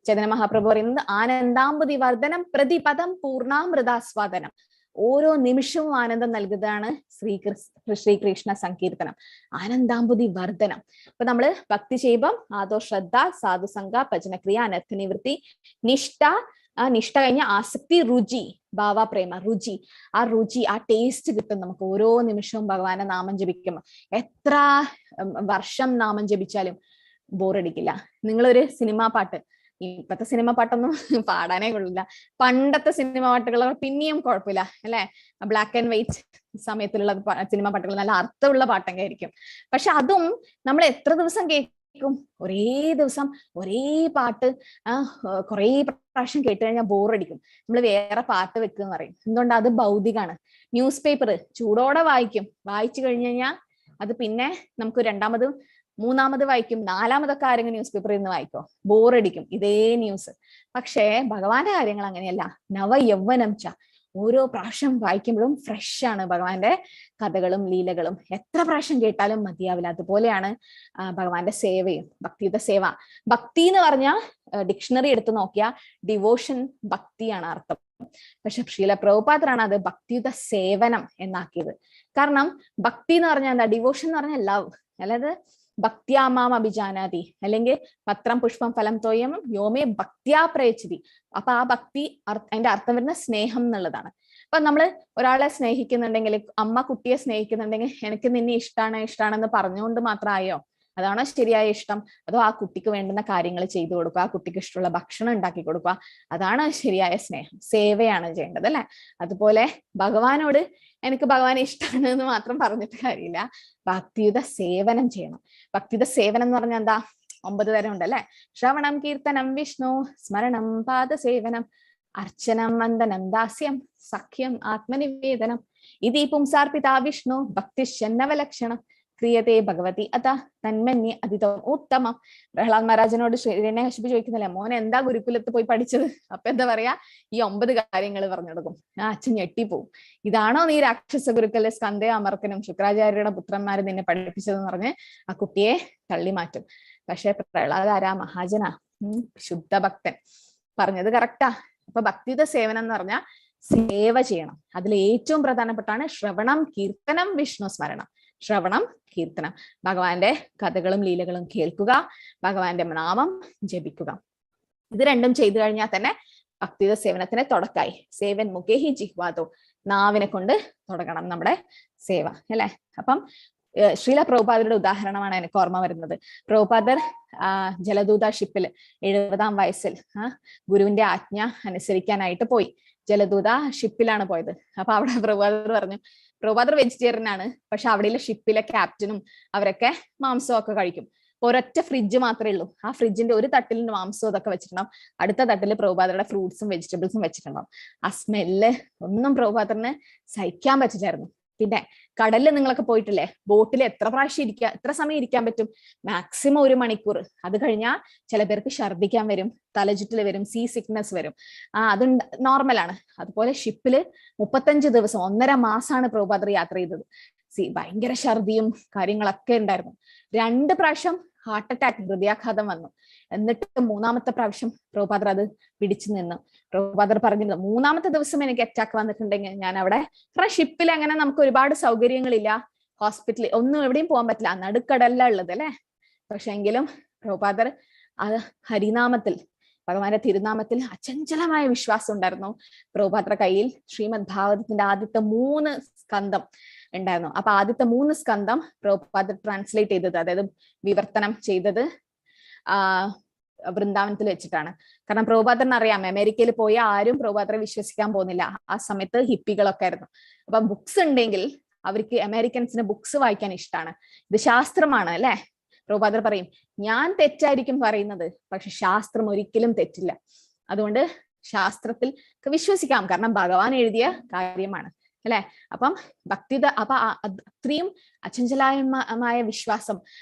ചൈതന്യ മഹാപ്രഭു പറയുന്നത് ആനന്ദാംബുതി വർദ്ധനം പ്രതിപദം പൂർണ്ണാമൃതാസ്വാദനം. ഓരോ നിമിഷവും ആനന്ദം നൽകുന്നതാണ് ശ്രീകൃഷ്ണ സങ്കീർത്തനം. ആനന്ദാംബുതി വർദ്ധനം. ഇപ്പൊ നമ്മള് ഭക്തി ചെയ്യുമ്പം ആദോ ശ്രദ്ധ, സാധുസംഗ, ഭജനക്രിയ, അനർത്ഥ നിവൃത്തി, നിഷ്ഠ, നിഷ്ഠ കഴിഞ്ഞ ആസക്തി, രുചി, ഭാവ, പ്രേമ, രുചി. ആ രുചി, ആ ടേസ്റ്റ് കിട്ടും നമുക്ക് ഓരോ നിമിഷവും ഭഗവാന്റെ നാമം ജപിക്കുമ്പോൾ. എത്ര വർഷം നാമം ജപിച്ചാലും ബോറടിക്കില്ല. നിങ്ങളൊരു സിനിമാ പാട്ട്, ഇപ്പത്തെ സിനിമ പാട്ടൊന്നും പാടാനേ കൊള്ളില്ല. പണ്ടത്തെ സിനിമ പാട്ടുകൾ പിന്നെയും കുഴപ്പമില്ല അല്ലെ. ബ്ലാക്ക് ആൻഡ് വൈറ്റ് സമയത്തിലുള്ള സിനിമ പാട്ടുകൾ നല്ല അർത്ഥമുള്ള പാട്ടൊക്കെ ആയിരിക്കും. പക്ഷെ അതും നമ്മൾ എത്ര ദിവസം കേൾക്കും? ഒരേ ദിവസം ഒരേ പാട്ട് കുറേ പ്രാവശ്യം കേട്ട് കഴിഞ്ഞാൽ ബോറടിക്കും. നമ്മൾ വേറെ പാട്ട് വെക്കുന്ന പറയും. എന്തുകൊണ്ട്? അത് ഭൗതികമാണ്. ന്യൂസ് പേപ്പർ ചൂടോടെ വായിക്കും. വായിച്ചു കഴിഞ്ഞു കഴിഞ്ഞാൽ അത് പിന്നെ നമുക്ക് രണ്ടാമത് മൂന്നാമത് വായിക്കും, നാലാമതൊക്കെ ആരെങ്കിലും ന്യൂസ് പേപ്പറിൽ നിന്ന് വായിക്കോ? ബോറടിക്കും ഇതേ ന്യൂസ്. പക്ഷേ ഭഗവാന്റെ കാര്യങ്ങൾ അങ്ങനെയല്ല. നവ യൗവനം ച, ഓരോ പ്രാവശ്യം വായിക്കുമ്പോഴും ഫ്രഷ് ആണ് ഭഗവാന്റെ കഥകളും ലീലകളും. എത്ര പ്രാവശ്യം കേട്ടാലും മതിയാവില്ല. അതുപോലെയാണ് ഭഗവാന്റെ സേവയും. ഭക്തിയുത സേവ. ഭക്തി എന്ന് പറഞ്ഞാൽ ഡിക്ഷണറി എടുത്ത് നോക്കിയാൽ ഡിവോഷൻ ഭക്തിയാണ് അർത്ഥം. പക്ഷെ ശ്രീല പ്രഭുപാദരാണ് അത് ഭക്തിയുത സേവനം എന്നാക്കിയത്. കാരണം ഭക്തി എന്ന് പറഞ്ഞാൽ എന്താ? ഡിവോഷൻ എന്ന് പറഞ്ഞാൽ ലവ്, അല്ലാതെ ഭക്തിയാമാം അഭിജാനാതി, അല്ലെങ്കിൽ പത്രം പുഷ്പം ഫലം തോയം യോമേ ഭക്തിയാ പ്രയച്ഛതി. അപ്പൊ ആ ഭക്തി അതിന്റെ അർത്ഥം വരുന്ന സ്നേഹം എന്നുള്ളതാണ്. അപ്പൊ നമ്മള് ഒരാളെ സ്നേഹിക്കുന്നുണ്ടെങ്കിൽ, അമ്മ കുട്ടിയെ സ്നേഹിക്കുന്നുണ്ടെങ്കിൽ എനിക്ക് നിന്നെ ഇഷ്ടാണെന്ന് പറഞ്ഞുകൊണ്ട് മാത്രമായോ? അതാണോ ശരിയായ ഇഷ്ടം? അതോ ആ കുട്ടിക്ക് വേണ്ടുന്ന കാര്യങ്ങൾ ചെയ്തു കൊടുക്കുക, ആ കുട്ടിക്ക് ഇഷ്ടമുള്ള ഭക്ഷണം ഉണ്ടാക്കി കൊടുക്കുക, അതാണ് ശരിയായ സ്നേഹം. സേവയാണ് ചെയ്യേണ്ടത് അല്ലെ. അതുപോലെ ഭഗവാനോട് എനിക്ക് ഭഗവാനെ ഇഷ്ടമാണ് എന്ന് മാത്രം പറഞ്ഞിട്ട് കാര്യമില്ല. ഭക്തിയുത സേവനം ചെയ്യണം. ഭക്തിയുത സേവനം എന്ന് പറഞ്ഞാൽ എന്താ? 9 തരം ഉണ്ട് അല്ലെ. ശ്രവണം, കീർത്തനം, വിഷ്ണു സ്മരണം, പാദസേവനം, അർച്ചനം, വന്ദനം, ദാസ്യം, സഖ്യം, ആത്മനിവേദനം. ഇതി പുംസാർപ്പിതാ വിഷ്ണു ഭക്തിശന്നവലക്ഷണം ക്രിയതേ ഭഗവതി അത തന്മന്യ അതിതോ ഉത്തമം. പ്രഹ്ലാദ് മഹാരാജനോട് ഹിരണ്യകശിപു ചോദിക്കുന്നില്ല, മോനെ എന്താ ഗുരുകുലത്ത് പോയി പഠിച്ചത്? അപ്പൊ എന്താ പറയാ? ഈ 9 കാര്യങ്ങൾ പറഞ്ഞു കൊടുക്കും. അച്ഛൻ ഞെട്ടിപ്പോവും. ഇതാണോ നീ രാക്ഷസ ഗുരുക്കല്ലെ സ്കന്ദേ അമർക്കനും ശുക്രാചാര്യരുടെ പുത്രന്മാര് നിന്നെ പഠിപ്പിച്ചതെന്ന് പറഞ്ഞ് ആ കുട്ടിയെ തള്ളി മാറ്റും. പക്ഷെ പ്രഹ്ലാദ് ആരാ? മഹാജനാ, ശുദ്ധ ഭക്തൻ. പറഞ്ഞത് കറക്റ്റാ. അപ്പൊ ഭക്തിയുത സേവനം എന്ന് പറഞ്ഞാൽ സേവ ചെയ്യണം. അതിൽ ഏറ്റവും പ്രധാനപ്പെട്ടാണ് ശ്രവണം, കീർത്തനം, വിഷ്ണു സ്മരണം. ശ്രവണം, കീർത്തനം, ഭഗവാന്റെ കഥകളും ലീലകളും കേൾക്കുക, ഭഗവാന്റെ നാമം ജപിക്കുക. ഇത് രണ്ടും ചെയ്തു കഴിഞ്ഞാൽ തന്നെ ഭക്തിയുത സേവനത്തിന് തുടക്കായി. സേവൻ മുഖേഹി ജിഹ്വാദോ, നാവിനെ കൊണ്ട് തുടങ്ങണം നമ്മുടെ സേവ അല്ലെ. അപ്പം ശ്രീല പ്രഭുപാദരുടെ ഉദാഹരണമാണ് എനിക്ക് ഓർമ്മ വരുന്നത്. പ്രഭുപാദർ ജലദൂത ഷിപ്പിൽ 70-ാം വയസ്സിൽ ഗുരുവിന്റെ ആജ്ഞ അനുസരിക്കാനായിട്ട് പോയി. ജലദൂത ഷിപ്പിലാണ് പോയത്. അപ്പൊ അവിടെ പ്രഭുപാദർ പറഞ്ഞു, പ്രഭുപാദർ വെജിറ്റേറിയൻ ആണ്, പക്ഷെ അവിടെയുള്ള ഷിപ്പിലെ ക്യാപ്റ്റനും അവരൊക്കെ മാംസമൊക്കെ കഴിക്കും. ഒരൊറ്റ ഫ്രിഡ്ജ് മാത്രമേ ഉള്ളൂ. ആ ഫ്രിഡ്ജിന്റെ ഒരു തട്ടിൽ മാംസവും അതൊക്കെ വെച്ചിട്ടുണ്ടാവും, അടുത്ത തട്ടിൽ പ്രഭുപാദരുടെ ഫ്രൂട്ട്സും വെജിറ്റബിൾസും വെച്ചിട്ടുണ്ടാവും. ആ സ്മെല്ല് ഒന്നും പ്രഭുപാദറിന് സഹിക്കാൻ പറ്റില്ലായിരുന്നു. പിന്നെ കടലിൽ നിങ്ങളൊക്കെ പോയിട്ടില്ലേ? ബോട്ടിൽ എത്ര സമയം ഇരിക്കാൻ പറ്റും? മാക്സിമം 1 മണിക്കൂർ. അത് കഴിഞ്ഞാൽ ചില പേർക്ക് ഛർദ്ദിക്കാൻ വരും, തലചുറ്റൽ വരും, സീ സിക്നസ് വരും. അത് നോർമലാണ്. അതുപോലെ ഷിപ്പില് 35 ദിവസം 1.5 മാസമാണ് പ്രഭുപാദർ യാത്ര ചെയ്തത്. ഭയങ്കര ഛർദിയും കാര്യങ്ങളൊക്കെ ഉണ്ടായിരുന്നു. 2 പ്രാവശ്യം ഹാർട്ട് അറ്റാക്ക്, ഹൃദയാഘാതം വന്നു. എന്നിട്ട് 3-ാമത്തെ പ്രാവശ്യം പ്രഭുപാദർ അത് പിടിച്ചു നിന്നു. പ്രഭുപാദർ പറഞ്ഞിരുന്നു, 3-ാമത്തെ ദിവസം എനിക്ക് അറ്റാക്ക് വന്നിട്ടുണ്ടെങ്കിൽ ഞാൻ അവിടെ, കാരണം ഷിപ്പിൽ അങ്ങനെ നമുക്ക് ഒരുപാട് സൗകര്യങ്ങളില്ല, ഹോസ്പിറ്റലിൽ ഒന്നും എവിടെയും പോകാൻ പറ്റില്ല, നടുക്കടല്ല ഉള്ളത് അല്ലെ. പക്ഷെ എങ്കിലും പ്രഭുപാദർ ഹരിനാമത്തിൽ, ഭഗവാന്റെ തിരുനാമത്തിൽ അചഞ്ചലമായ വിശ്വാസം ഉണ്ടായിരുന്നു. പ്രഭുപാദർ കയ്യിൽ ശ്രീമദ് ഭാഗവതത്തിന്റെ ആദ്യത്തെ 3 സ്കന്ധം ഉണ്ടായിരുന്നു. അപ്പൊ ആദ്യത്തെ 3 സ്കന്ധം പ്രഭുപാദർ ട്രാൻസ്ലേറ്റ് ചെയ്തത്, അതായത് വിവർത്തനം ചെയ്തത് വൃന്ദാവനത്തിൽ വെച്ചിട്ടാണ്. കാരണം പ്രഭുപാദറിന് അറിയാം, അമേരിക്കയിൽ പോയ ആരും പ്രഭുപാദറെ വിശ്വസിക്കാൻ പോകുന്നില്ല. ആ സമയത്ത് ഹിപ്പികളൊക്കെ ആയിരുന്നു. അപ്പൊ ബുക്സ് ഉണ്ടെങ്കിൽ അവർക്ക്, അമേരിക്കൻസിന് ബുക്സ് വായിക്കാൻ ഇഷ്ടമാണ്. ഇത് ശാസ്ത്രമാണ് അല്ലെ. പ്രഭുപാദർ പറയും, ഞാൻ തെറ്റായിരിക്കും പറയുന്നത്, പക്ഷെ ശാസ്ത്രം ഒരിക്കലും തെറ്റില്ല. അതുകൊണ്ട് ശാസ്ത്രത്തിൽ വിശ്വസിക്കാം, കാരണം ഭഗവാൻ എഴുതിയ കാര്യമാണ് അല്ലെ. അപ്പം അത്രയും അചഞ്ചലമായ വിശ്വാസം,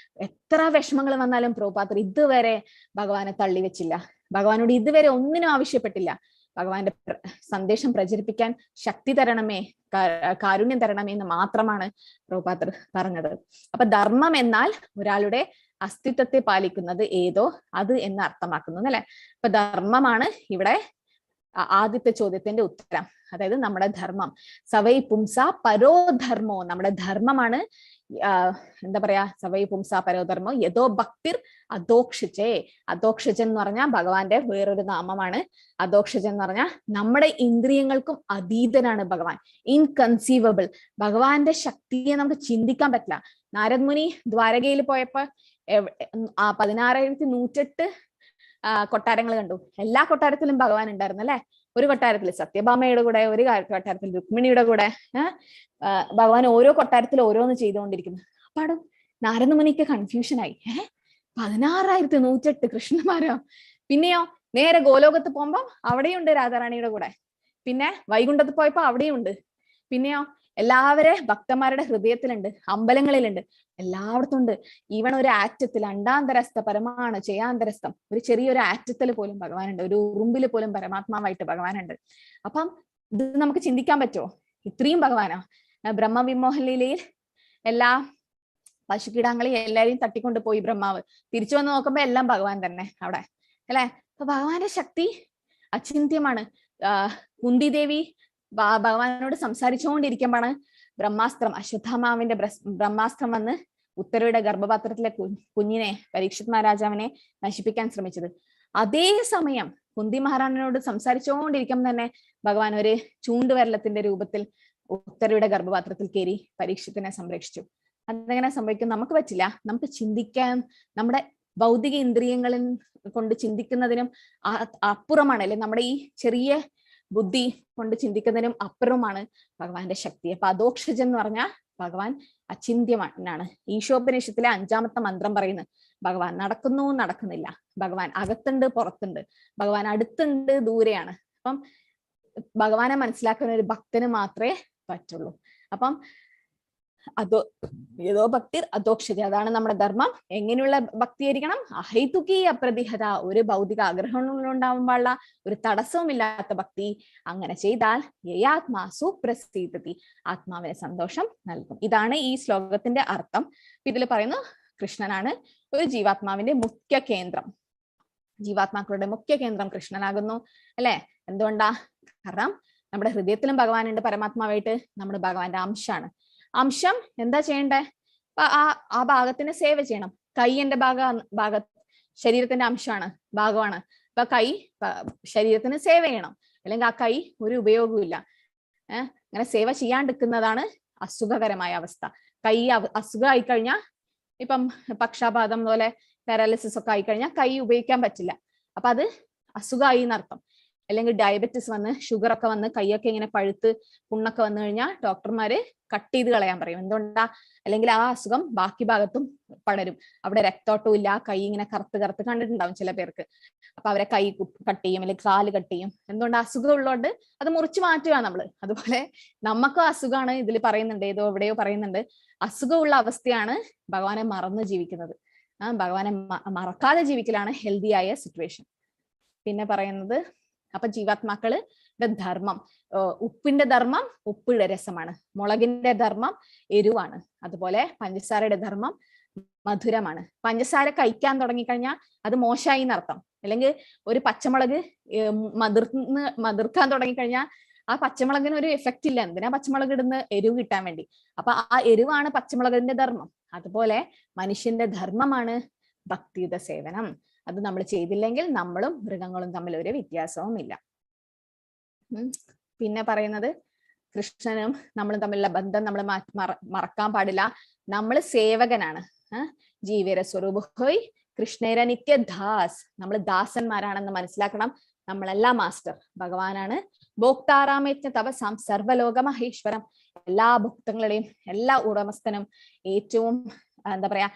എത്ര വിഷമങ്ങൾ വന്നാലും പ്രഭുപാദർ ഇതുവരെ ഭഗവാനെ തള്ളിവെച്ചില്ല. ഭഗവാനോട് ഇതുവരെ ഒന്നിനും ആവശ്യപ്പെട്ടില്ല. ഭഗവാന്റെ സന്ദേശം പ്രചരിപ്പിക്കാൻ ശക്തി തരണമേ, കാരുണ്യം തരണമേ എന്ന് മാത്രമാണ് പ്രഭുപാദർ പറഞ്ഞത്. അപ്പൊ ധർമ്മം എന്നാൽ ഒരാളുടെ അസ്തിത്വത്തെ പാലിക്കുന്നത് ഏതോ അത് എന്ന് അർത്ഥമാക്കുന്നു അല്ലെ. അപ്പൊ ധർമ്മമാണ് ഇവിടെ ആദ്യത്തെ ചോദ്യത്തിന്റെ ഉത്തരം. അതായത് നമ്മുടെ ധർമ്മം. സവൈ പുംസ പരോധർമ്മോ, നമ്മുടെ ധർമ്മമാണ്. എന്താ പറയാ, സവൈ പുംസ പരോധർമ്മോ യഥോ ഭക്തിർ അധോക്ഷജേ. അധോക്ഷജൻ എന്ന് പറഞ്ഞാൽ ഭഗവാന്റെ വേറൊരു നാമമാണ്. അധോക്ഷജൻ എന്ന് പറഞ്ഞാൽ നമ്മുടെ ഇന്ദ്രിയങ്ങൾക്കും അതീതനാണ് ഭഗവാൻ. ഇൻകൺസീവബിൾ. ഭഗവാന്റെ ശക്തിയെ നമുക്ക് ചിന്തിക്കാൻ പറ്റില്ല. നാരദ് മുനി ദ്വാരകയിൽ പോയപ്പോ 16,108 കൊട്ടാരങ്ങൾ കണ്ടു. എല്ലാ കൊട്ടാരത്തിലും ഭഗവാൻ ഉണ്ടായിരുന്നു അല്ലെ. ഒരു കൊട്ടാരത്തിൽ സത്യഭാമയുടെ കൂടെ, ഒരു കൊട്ടാരത്തിൽ രുക്മിണിയുടെ കൂടെ, ഭഗവാൻ ഓരോ കൊട്ടാരത്തിൽ ഓരോന്ന് ചെയ്തുകൊണ്ടിരിക്കുന്നു. അപ്പാടും നാരദ മുനിക്ക് കൺഫ്യൂഷനായി. 16,108 കൃഷ്ണന്മാരോ? പിന്നെയോ നേരെ ഗോലോകത്ത് പോകുമ്പോ അവിടെയുണ്ട് രാധാറാണിയുടെ കൂടെ. പിന്നെ വൈകുണ്ഠത്ത് പോയപ്പോ അവിടെയുണ്ട്. പിന്നെയോ എല്ലാവരെ ഭക്തന്മാരുടെ ഹൃദയത്തിലുണ്ട്, അമ്പലങ്ങളിലുണ്ട്, എല്ലായിടത്തും ഉണ്ട്. ഈവൺ ഒരു ആറ്റത്തിൽ, അണ്ടാന്തരസ്ഥ പരമാണ് ചെയ്യാന്തരസ്ഥം, ഒരു ചെറിയൊരു ആറ്റത്തിൽ പോലും ഭഗവാനുണ്ട്. ഒരു ഉറുമ്പിൽ പോലും പരമാത്മാവായിട്ട് ഭഗവാനുണ്ട്. അപ്പം ഇത് നമുക്ക് ചിന്തിക്കാൻ പറ്റുമോ? ഇത്രയും ഭഗവാനാ. ബ്രഹ്മവിമോഹലീലയിൽ എല്ലാ പശുക്കിടാങ്ങളെയും എല്ലാരെയും തട്ടിക്കൊണ്ട് പോയി ബ്രഹ്മാവ്. തിരിച്ചു വന്ന് നോക്കുമ്പോ എല്ലാം ഭഗവാൻ തന്നെ അവിടെ അല്ലെ. അപ്പൊ ഭഗവാന്റെ ശക്തി അചിന്ത്യമാണ്. കുന്തി ദേവി ഭഗവാനോട് സംസാരിച്ചുകൊണ്ടിരിക്കുമ്പോഴാണ് ബ്രഹ്മാസ്ത്രം, അശ്വത്ഥാമാവിന്റെ ബ്രഹ്മാസ്ത്രം വന്ന് ഉത്തരയുടെ ഗർഭപാത്രത്തിലെ കുഞ്ഞിനെ, പരീക്ഷിത് മഹാരാജാവിനെ നശിപ്പിക്കാൻ ശ്രമിച്ചത്. അതേ സമയം കുന്തി മഹാറാണിനോട് സംസാരിച്ചുകൊണ്ടിരിക്കുമ്പോൾ തന്നെ ഭഗവാൻ ഒരു ചൂണ്ടുവരലത്തിന്റെ രൂപത്തിൽ ഉത്തരയുടെ ഗർഭപാത്രത്തിൽ കയറി പരീക്ഷത്തിനെ സംരക്ഷിച്ചു. അതെങ്ങനെ സംഭവിക്കും? നമുക്ക് പറ്റില്ല. നമുക്ക് ചിന്തിക്കാൻ, നമ്മുടെ ഭൗതിക ഇന്ദ്രിയങ്ങളിൽ കൊണ്ട് ചിന്തിക്കുന്നതിനും അപ്പുറമാണ് അല്ലെ, നമ്മുടെ ഈ ചെറിയ ബുദ്ധി കൊണ്ട് ചിന്തിക്കുന്നതിനും അപ്പുറമാണ് ഭഗവാന്റെ ശക്തി. അപ്പൊ അധോക്ഷജൻ എന്ന് പറഞ്ഞാൽ ഭഗവാൻ അചിന്ത്യമാണ്. ഈശോപനിഷത്തിലെ 5-ാമത്തെ മന്ത്രം പറയുന്നത് ഭഗവാൻ നടക്കുന്നു, നടക്കുന്നില്ല. ഭഗവാൻ അകത്തുണ്ട്, പുറത്തുണ്ട്. ഭഗവാൻ അടുത്തുണ്ട്, ദൂരെയാണ്. അപ്പം ഭഗവാനെ മനസ്സിലാക്കുന്ന ഒരു ഭക്തന് മാത്രമേ പറ്റുള്ളൂ. അപ്പം യഥോ ഭക്തിർ അധോക്ഷജ, അതാണ് നമ്മുടെ ധർമ്മം. എങ്ങനെയുള്ള ഭക്തി ആയിരിക്കണം? അഹൈതുകീ അപ്രതിഹത, ഒരു ഭൗതിക ആഗ്രഹങ്ങളുണ്ടാവുമ്പോഴുള്ള ഒരു തടസ്സവുമില്ലാത്ത ഭക്തി. അങ്ങനെ ചെയ്താൽ യയാത്മാ സുപ്രസീദതി, ആത്മാവിന് സന്തോഷം നൽകും. ഇതാണ് ഈ ശ്ലോകത്തിന്റെ അർത്ഥം. ഇതിൽ പറയുന്നു കൃഷ്ണനാണ് ഒരു ജീവാത്മാവിന്റെ മുഖ്യ കേന്ദ്രം. ജീവാത്മാക്കളുടെ മുഖ്യ കേന്ദ്രം കൃഷ്ണനാകുന്നു അല്ലെ. എന്തുകൊണ്ടാ? കാരണം നമ്മുടെ ഹൃദയത്തിലും ഭഗവാനുണ്ട് പരമാത്മാവായിട്ട്. നമ്മുടെ ഭഗവാന്റെ അംശം എന്താ ചെയ്യണ്ടേ? ആ ഭാഗത്തിന് സേവ ചെയ്യണം. കൈ എന്റെ ശരീരത്തിന്റെ അംശമാണ്, ഭാഗമാണ്. അപ്പൊ കൈ ശരീരത്തിന് സേവ ചെയ്യണം, അല്ലെങ്കിൽ ആ കൈ ഒരു ഉപയോഗവും ഇല്ല. അങ്ങനെ സേവ ചെയ്യാണ്ടിരിക്കുന്നതാണ് അസുഖകരമായ അവസ്ഥ. കൈ അസുഖം ആയിക്കഴിഞ്ഞാൽ, ഇപ്പം പക്ഷാപാതം പോലെ പാരാലിസിസ് ഒക്കെ ആയിക്കഴിഞ്ഞാൽ കൈ ഉപയോഗിക്കാൻ പറ്റില്ല. അപ്പൊ അത് അസുഖമായി എന്നർത്ഥം. അല്ലെങ്കിൽ ഡയബറ്റിസ് വന്ന് ഷുഗർ ഒക്കെ വന്ന് കൈയൊക്കെ ഇങ്ങനെ പഴുത്ത് പുണ്ണൊക്കെ വന്നു കഴിഞ്ഞാൽ ഡോക്ടർമാര് കട്ട് ചെയ്ത് കളയാൻ പറയും. എന്തുകൊണ്ടാ? അല്ലെങ്കിൽ ആ അസുഖം ബാക്കി ഭാഗത്തും പടരും. അവിടെ രക്തോട്ടവും ഇല്ല, കൈ ഇങ്ങനെ കറുത്ത് കറുത്ത് കണ്ടിട്ടുണ്ടാവും ചില പേർക്ക്. അപ്പൊ അവരെ കൈ കട്ട് ചെയ്യും, അല്ലെങ്കിൽ കാല് കട്ട് ചെയ്യും. എന്തുകൊണ്ട്? അസുഖം ഉള്ളതുകൊണ്ട് അത് മുറിച്ച് മാറ്റുക നമ്മള്. അതുപോലെ നമുക്കും അസുഖമാണ്. ഇതിൽ പറയുന്നുണ്ട്, ഏതോ എവിടെയോ പറയുന്നുണ്ട്, അസുഖമുള്ള അവസ്ഥയാണ് ഭഗവാനെ മറന്ന് ജീവിക്കുന്നത്. ഭഗവാനെ മറക്കാതെ ജീവിക്കലാണ് ഹെൽത്തി ആയ സിറ്റുവേഷൻ. പിന്നെ പറയുന്നത്, അപ്പൊ ജീവാത്മാക്കള് ധർമ്മം, ഉപ്പിന്റെ ധർമ്മം ഉപ്പിന്റെ രസമാണ്, മുളകിന്റെ ധർമ്മം എരിവാണ്, അതുപോലെ പഞ്ചസാരയുടെ ധർമ്മം മധുരമാണ്. പഞ്ചസാര കഴിക്കാൻ തുടങ്ങിക്കഴിഞ്ഞാൽ അത് മോശമായി എന്നർത്ഥം. അല്ലെങ്കിൽ ഒരു പച്ചമുളക് മതിർക്കാൻ തുടങ്ങിക്കഴിഞ്ഞാൽ ആ പച്ചമുളകിന് ഒരു എഫക്റ്റ് ഇല്ല. എന്തിനാ പച്ചമുളക് ഇടുന്ന? എരിവ് കിട്ടാൻ വേണ്ടി. അപ്പൊ ആ എരിവാണ് പച്ചമുളകിന്റെ ധർമ്മം. അതുപോലെ മനുഷ്യന്റെ ധർമ്മമാണ് ഭക്തിയുത സേവനം. അത് നമ്മൾ ചെയ്തില്ലെങ്കിൽ നമ്മളും മൃഗങ്ങളും തമ്മിൽ ഒരു വ്യത്യാസവും ഇല്ല. പിന്നെ പറയുന്നത്, കൃഷ്ണനും നമ്മളും തമ്മിലുള്ള ബന്ധം നമ്മൾ മറക്കാൻ പാടില്ല. നമ്മൾ സേവകനാണ്. ജീവര സ്വരൂപഹോയ് കൃഷ്ണേര നിത്യദാസ്. നമ്മൾ ദാസന്മാരാണെന്ന് മനസ്സിലാക്കണം. നമ്മളെല്ലാം മാസ്റ്റർ ഭഗവാനാണ്. ഭോക്താറാമേത്യ തപസാം സർവലോക മഹേശ്വരം. എല്ലാ ഭക്തങ്ങളുടെയും എല്ലാ ഉടമസ്ഥനും ഏറ്റവും എന്താ പറയാ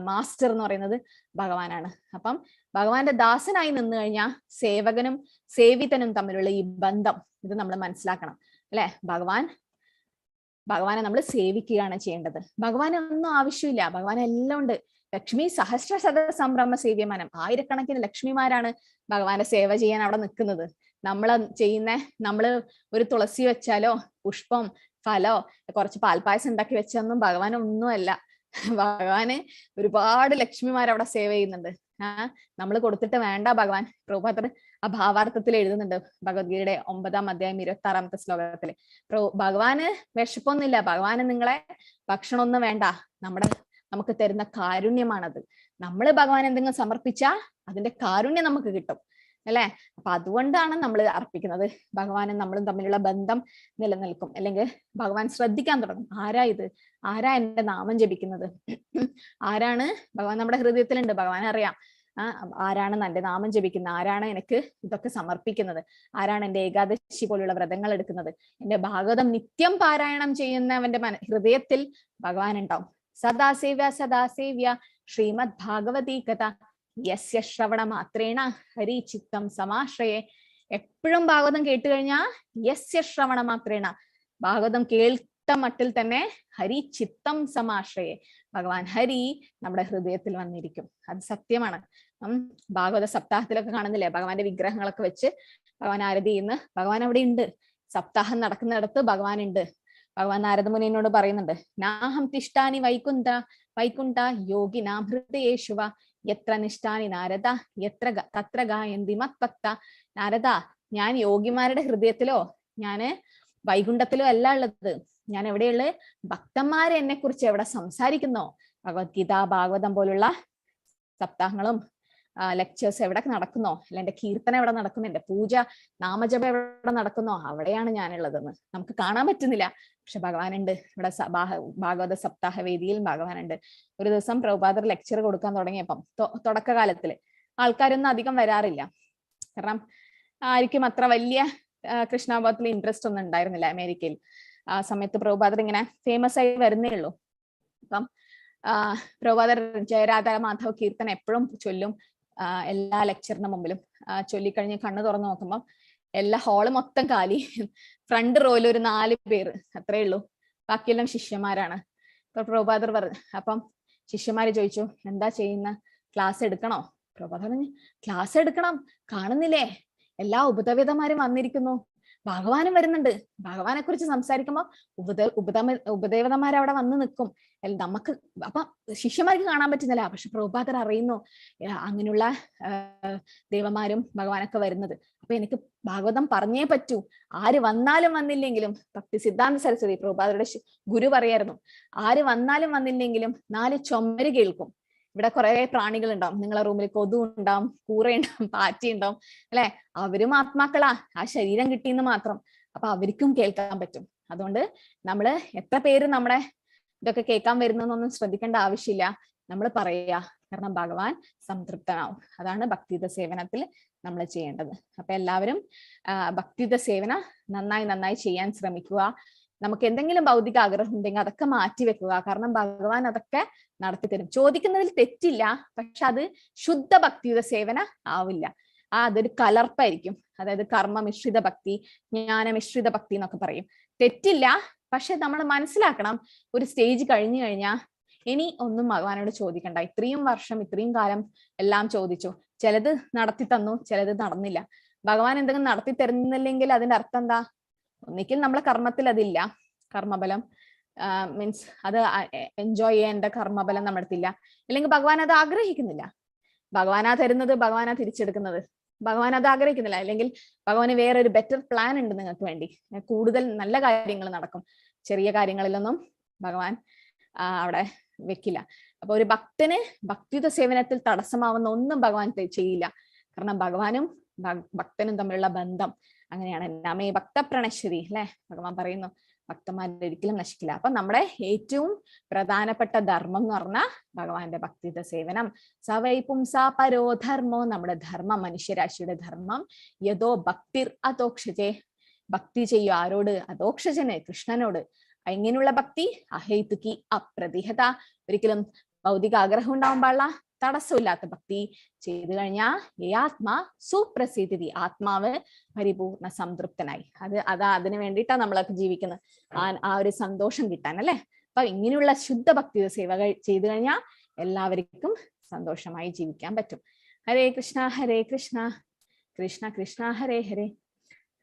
മാസ്റ്റർ എന്ന് പറയുന്നത് ഭഗവാനാണ്. അപ്പം ഭഗവാന്റെ ദാസനായി നിന്ന് കഴിഞ്ഞാൽ സേവകനും സേവിതനും തമ്മിലുള്ള ഈ ബന്ധം ഇത് നമ്മൾ മനസ്സിലാക്കണം അല്ലെ. ഭഗവാനെ നമ്മൾ സേവിക്കുകയാണ് ചെയ്യേണ്ടത്. ഭഗവാന് ഒന്നും ആവശ്യമില്ല, ഭഗവാൻ എല്ലാം ഉണ്ട്. ലക്ഷ്മി സഹസ്ര ശത സംഭ്രമ സേവ്യമാനം. ആയിരക്കണക്കിന് ലക്ഷ്മിമാരാണ് ഭഗവാന്റെ സേവ ചെയ്യാൻ അവിടെ നിൽക്കുന്നത്. നമ്മള് ഒരു തുളസി വെച്ചാലോ പുഷ്പം ഫലോ കുറച്ച് പാൽപ്പായസം ഉണ്ടാക്കി വെച്ചൊന്നും ഭഗവാൻ ഒന്നുമല്ല. ഭഗവാന് ഒരുപാട് ലക്ഷ്മിമാർ അവിടെ സേവ ചെയ്യുന്നുണ്ട്. നമ്മൾ കൊടുത്തിട്ട് വേണ്ട ഭഗവാൻ. പ്രഭുപാദർ ആ ഭാവാർത്ഥത്തിൽ എഴുതുന്നുണ്ട് ഭഗവത്ഗീതയുടെ 9-ാം അധ്യായം 26-ാമത്തെ ശ്ലോകത്തില്. ഭഗവാന് വിശപ്പൊന്നുമില്ല, ഭഗവാന് നിങ്ങളെ ഭക്ഷണമൊന്നും വേണ്ട, നമുക്ക് തരുന്ന കാരുണ്യമാണത്. നമ്മൾ ഭഗവാൻ എന്തെങ്കിലും സമർപ്പിച്ചാ അതിന്റെ കാരുണ്യം നമുക്ക് കിട്ടും അല്ലെ. അപ്പൊ അതുകൊണ്ടാണ് നമ്മൾ അർപ്പിക്കുന്നത്. ഭഗവാനും നമ്മളും തമ്മിലുള്ള ബന്ധം നിലനിൽക്കും. അല്ലെങ്കിൽ ഭഗവാൻ ശ്രദ്ധിക്കാൻ തുടങ്ങും, ആരാ ഇത്, ആരാ എന്റെ നാമം ജപിക്കുന്നത്, ആരാണ് ഭഗവാൻ നമ്മുടെ ഹൃദയത്തിലുണ്ട്. ഭഗവാൻ അറിയാം ആരാണ് എന്റെ നാമം ജപിക്കുന്നത്, ആരാണ് എനിക്ക് ഇതൊക്കെ സമർപ്പിക്കുന്നത്, ആരാണ് എന്റെ ഏകാദശി പോലുള്ള വ്രതങ്ങൾ എടുക്കുന്നത്. എന്റെ ഭാഗവതം നിത്യം പാരായണം ചെയ്യുന്നവന്റെ ഹൃദയത്തിൽ ഭഗവാൻ ഉണ്ടാവും. സദാസേവ്യ ശ്രീമദ് ഭാഗവതീ കഥ യസ്യ ശ്രവണ മാത്രേണ ഹരി ചിത്തം സമാശ്രയെ. എപ്പോഴും ഭാഗവതം കേട്ട് കഴിഞ്ഞാൽ യസ്യ ശ്രവണ മാത്രേണ, ഭാഗവതം കേട്ട മട്ടിൽ തന്നെ ഹരി ചിത്തം സമാശ്രയെ, ഭഗവാൻ ഹരി നമ്മുടെ ഹൃദയത്തിൽ വന്നിരിക്കും. അത് സത്യമാണ്. ഭാഗവത സപ്താഹത്തിലൊക്കെ കാണുന്നില്ലേ, ഭഗവാന്റെ വിഗ്രഹങ്ങളൊക്കെ വെച്ച് ഭഗവാൻ ആരതി ചെയ്യുന്ന. ഭഗവാൻ അവിടെ ഉണ്ട്. സപ്താഹം നടക്കുന്നിടത്ത് ഭഗവാൻ ഉണ്ട്. ഭഗവാൻ നാരദമുനിയോട് പറയുന്നുണ്ട്, നാഹം തിഷ്ടാനി വൈകുണ്ഠ യോഗിനാം ഹൃദയേഷുവ എത്ര നിഷ്ഠാനി നാരദ എത്ര തത്ര ഗായന്തി മത്ഭക്ത. നാരദ, ഞാൻ യോഗിമാരുടെ ഹൃദയത്തിലോ ഞാന് വൈകുണ്ഠത്തിലോ അല്ല ഉള്ളത്. ഞാൻ എവിടെയുള്ളത്? ഭക്തന്മാരെ എന്നെ കുറിച്ച് എവിടെ സംസാരിക്കുന്നോ, ഭഗവത്ഗീത ഭാഗവതം പോലുള്ള സപ്താഹങ്ങളും ലെക്ചേഴ്സ് എവിടെ നടക്കുന്നോ, അല്ല എന്റെ കീർത്തനം എവിടെ നടക്കുന്നു, എന്റെ പൂജ നാമജപം എവിടെ നടക്കുന്നോ അവിടെയാണ് ഞാനുള്ളതെന്ന് നമുക്ക് കാണാൻ പറ്റുന്നില്ല. പക്ഷെ ഭഗവാനുണ്ട് ഇവിടെ. ഭാഗവത സപ്താഹ വേദിയിൽ ഭഗവാനുണ്ട്. ഒരു ദിവസം പ്രഭുപാദർ ലെക്ചർ കൊടുക്കാൻ തുടങ്ങിയപ്പം തുടക്കകാലത്തില് ആൾക്കാരൊന്നും അധികം വരാറില്ല. കാരണം ആർക്കും അത്ര വലിയ കൃഷ്ണഭാഗത്തിൽ ഇൻട്രസ്റ്റ് ഒന്നും ഉണ്ടായിരുന്നില്ല അമേരിക്കയിൽ. ആ സമയത്ത് പ്രഭുപാദർ ഇങ്ങനെ ഫേമസ് ആയി വരുന്നേ ഉള്ളൂ. അപ്പം പ്രഭുപാദർ ജയരാധ മാധവ കീർത്തനം എപ്പോഴും ചൊല്ലും. എല്ലാ ലെക്ചറിന്റെ മുമ്പിലും ചൊല്ലിക്കഴിഞ്ഞ് കണ്ണു തുറന്നു നോക്കുമ്പോൾ എല്ലാ ഹാള് മൊത്തം കാലി. ഫ്രണ്ട് റോയിൽ ഒരു 4 പേര് അത്രേ ഉള്ളൂ, ബാക്കിയെല്ലാം ശിഷ്യന്മാരാണ്. ഇപ്പൊ പ്രഭുപാദർ പറഞ്ഞു. അപ്പം ശിഷ്യന്മാര് ചോദിച്ചു, എന്താ ചെയ്യുന്ന, ക്ലാസ് എടുക്കണോ? പ്രഭുപാദർ പറഞ്ഞു, ക്ലാസ് എടുക്കണം, കാണുന്നില്ലേ എല്ലാ ഉപദേവതമാരും വന്നിരിക്കുന്നു, ഭഗവാനും വരുന്നുണ്ട്. ഭഗവാനെ കുറിച്ച് സംസാരിക്കുമ്പോൾ ഉപദേവതമാർ അവിടെ വന്ന് നിൽക്കും. നമുക്ക് അപ്പൊ ശിഷ്യന്മാർക്ക് കാണാൻ പറ്റുന്നില്ല. പക്ഷെ പ്രഭുപാദർ അറിയുന്നു അങ്ങനെയുള്ള ദേവന്മാരും ഭഗവാനൊക്കെ വരുന്നത്. അപ്പൊ എനിക്ക് ഭാഗവതം പറഞ്ഞേ പറ്റൂ, ആര് വന്നാലും വന്നില്ലെങ്കിലും. ഭക്തി സിദ്ധാന്ത സരസ്വതി പ്രഭുപാദരുടെ ഗുരു പറയായിരുന്നു, ആര് വന്നാലും വന്നില്ലെങ്കിലും 4 ചുമര് കേൾക്കും. ഇവിടെ കുറെ പ്രാണികൾ ഉണ്ടാവും, നിങ്ങളെ റൂമിൽ കൊതു ഉണ്ടാവും, കൂറയുണ്ടാവും, പാറ്റി ഉണ്ടാവും അല്ലെ. അവരും ആത്മാക്കളാ, ആ ശരീരം കിട്ടിയെന്ന് മാത്രം. അപ്പൊ അവർക്കും കേൾക്കാൻ പറ്റും. അതുകൊണ്ട് നമ്മള് എത്ര പേര് നമ്മുടെ ഇതൊക്കെ കേൾക്കാൻ വരുന്നൊന്നും ശ്രദ്ധിക്കേണ്ട ആവശ്യമില്ല. നമ്മൾ പറയാ, കാരണം ഭഗവാൻ സംതൃപ്തനാവും. അതാണ് ഭക്തിയുത സേവനത്തിൽ നമ്മൾ ചെയ്യേണ്ടത്. അപ്പൊ എല്ലാവരും ഭക്തിയുത സേവന നന്നായി ചെയ്യാൻ ശ്രമിക്കുക. നമുക്ക് എന്തെങ്കിലും ഭൗതിക ആഗ്രഹം ഉണ്ടെങ്കിൽ അതൊക്കെ മാറ്റി വെക്കുക. കാരണം ഭഗവാൻ അതൊക്കെ നടത്തി തരും. ചോദിക്കുന്നതിൽ തെറ്റില്ല, പക്ഷെ അത് ശുദ്ധ ഭക്തിയുത സേവന ആവില്ല. അതൊരു കലർപ്പായിരിക്കും. അതായത് കർമ്മമിശ്രിത ഭക്തി, ജ്ഞാനമിശ്രിത ഭക്തി എന്നൊക്കെ പറയും. തെറ്റില്ല, പക്ഷെ നമ്മൾ മനസ്സിലാക്കണം, ഒരു സ്റ്റേജ് കഴിഞ്ഞു കഴിഞ്ഞാൽ ഇനി ഒന്നും ഭഗവാനോട് ചോദിക്കണ്ട. ഇത്രയും വർഷം ഇത്രയും കാലം എല്ലാം ചോദിച്ചു, ചിലത് നടത്തി തന്നു, ചിലത് നടന്നില്ല. ഭഗവാൻ എന്തെങ്കിലും നടത്തി തരുന്നില്ലെങ്കിൽ അതിന്റെ അർത്ഥം എന്താ? ഒന്നിക്കൽ നമ്മളെ കർമ്മത്തിൽ അതില്ല, കർമ്മബലം മീൻസ് അത് എൻജോയ് ചെയ്യേണ്ട കർമ്മബലം നമ്മുടെ അടുത്തില്ല, അല്ലെങ്കിൽ ഭഗവാൻ അത് ആഗ്രഹിക്കുന്നില്ല. ഭഗവാനാ തരുന്നത്, ഭഗവാനാ തിരിച്ചെടുക്കുന്നത്, ഭഗവാൻ അത് ആഗ്രഹിക്കുന്നില്ല. അല്ലെങ്കിൽ ഭഗവാന് വേറൊരു ബെറ്റർ പ്ലാൻ ഉണ്ട് നിങ്ങൾക്ക് വേണ്ടി, കൂടുതൽ നല്ല കാര്യങ്ങൾ നടക്കും. ചെറിയ കാര്യങ്ങളിലൊന്നും ഭഗവാൻ അവിടെ വെക്കില്ല. അപ്പൊ ഒരു ഭക്തന് ഭക്തിയുത സേവനത്തിൽ തടസ്സമാവുന്ന ഒന്നും ഭഗവാൻ ചെയ്യില്ല. കാരണം ഭഗവാനും ഭക്തനും തമ്മിലുള്ള ബന്ധം അങ്ങനെയാണ്. നമേ ഭക്ത പ്രണശ്വതി അല്ലെ, ഭഗവാൻ പറയുന്നു, ഭക്തന്മാരുടെ ഒരിക്കലും നശിക്കില്ല. അപ്പൊ നമ്മുടെ ഏറ്റവും പ്രധാനപ്പെട്ട ധർമ്മം എന്ന് പറഞ്ഞാൽ ഭഗവാന്റെ ഭക്തിയുത സേവനം. സവൈ പുംസാ പരോധർമ്മോ, നമ്മുടെ ധർമ്മം, മനുഷ്യരാശിയുടെ ധർമ്മം. യഥോ ഭക്തിർ അധോക്ഷജേ, ഭക്തി ചെയ്യൂ ആരോട്? അധോക്ഷജന്, കൃഷ്ണനോട്. എങ്ങനെയുള്ള ഭക്തി? അഹൈതുകി അപ്രതിഹത, ഒരിക്കലും ഭൗതിക ആഗ്രഹം ഉണ്ടാവാൻ പാടില്ല, തടസ്സമില്ലാത്ത ഭക്തി ചെയ്തു കഴിഞ്ഞാൽ ആത്മാ സുപ്രസിദ്ധി, ആത്മാവ് പരിപൂർണ സംതൃപ്തനായി. അതിന് വേണ്ടിയിട്ടാണ് നമ്മളൊക്കെ ജീവിക്കുന്നത്, ആ ഒരു സന്തോഷം കിട്ടാൻ അല്ലെ. അപ്പൊ ഇങ്ങനെയുള്ള ശുദ്ധ ഭക്തി സേവകൾ ചെയ്തു കഴിഞ്ഞാൽ എല്ലാവർക്കും സന്തോഷമായി ജീവിക്കാൻ പറ്റും. ഹരേ കൃഷ്ണ കൃഷ്ണ കൃഷ്ണ ഹരേ ഹരേ,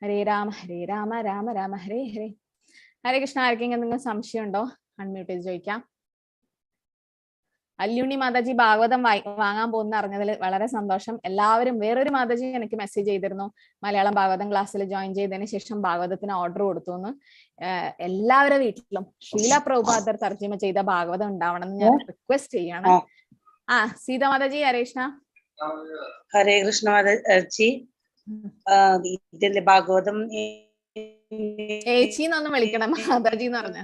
ഹരേ രാമ രാമ രാമ ഹരേ ഹരേ. ഹരേ കൃഷ്ണ. ആർക്കെങ്കിലും എന്തെങ്കിലും സംശയം ഉണ്ടോ? അൺമ്യൂട്ട് ചെയ്ത് ചോദിക്കാം. അല്ലുണ്ണി മാതാജി ഭാഗവതം വാങ്ങാൻ പോകുന്ന അറിഞ്ഞതിൽ വളരെ സന്തോഷം. എല്ലാവരും, വേറൊരു മാതാജി എനിക്ക് മെസ്സേജ് ചെയ്തിരുന്നു, മലയാളം ഭാഗവതം ക്ലാസ്സിൽ ജോയിൻ ചെയ്തതിന് ശേഷം ഭാഗവതത്തിന് ഓർഡർ കൊടുത്തു എന്ന്. എല്ലാവരുടെ വീട്ടിലും ശ്രീല പ്രഭുപാദർ തർജ്ജിമ ചെയ്ത ഭാഗവതം ഉണ്ടാവണം എന്ന് ഞാൻ റിക്വസ്റ്റ് ചെയ്യാണ്. സീത മാതാജി. ഹരേ കൃഷ്ണ. ഹരേ കൃഷ്ണ മാതാജി. ഇതിന്റെ ഭാഗവതം ഏച്ചിന്നൊന്നും വിളിക്കണം, മാതാജി എന്ന് പറഞ്ഞ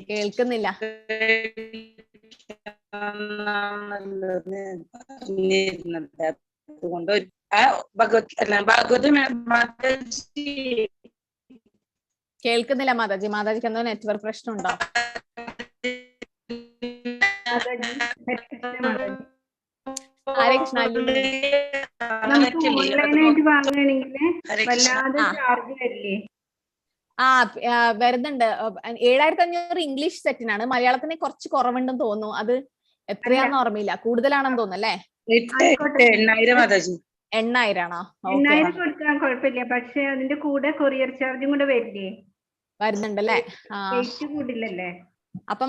കേൾക്കുന്നില്ല. കേൾക്കുന്നില്ല മാതാജി. മാതാജിക്ക് എന്തോ നെറ്റ്വർക്ക് പ്രശ്നം ഉണ്ടോ? ഹരേ കൃഷ്ണ. വരുന്നുണ്ട്. 7500 ഇംഗ്ലീഷ് സെറ്റിനാണ്. മലയാളത്തിന് കുറച്ച് കുറവുണ്ടെന്ന് തോന്നുന്നു. അത് എത്രയാണെന്ന് ഓർമ്മയില്ല, കൂടുതലാണെന്ന് തോന്നുന്നു അല്ലേ? 8000 ആണോ? കൊടുക്കാൻ കുഴപ്പമില്ല, പക്ഷെ അതിന്റെ കൂടെ കൊറിയർ ചാർജും കൂടെ വരില്ലേ? വരുന്നുണ്ടല്ലേ? കൂടില്ലല്ലേ? അപ്പം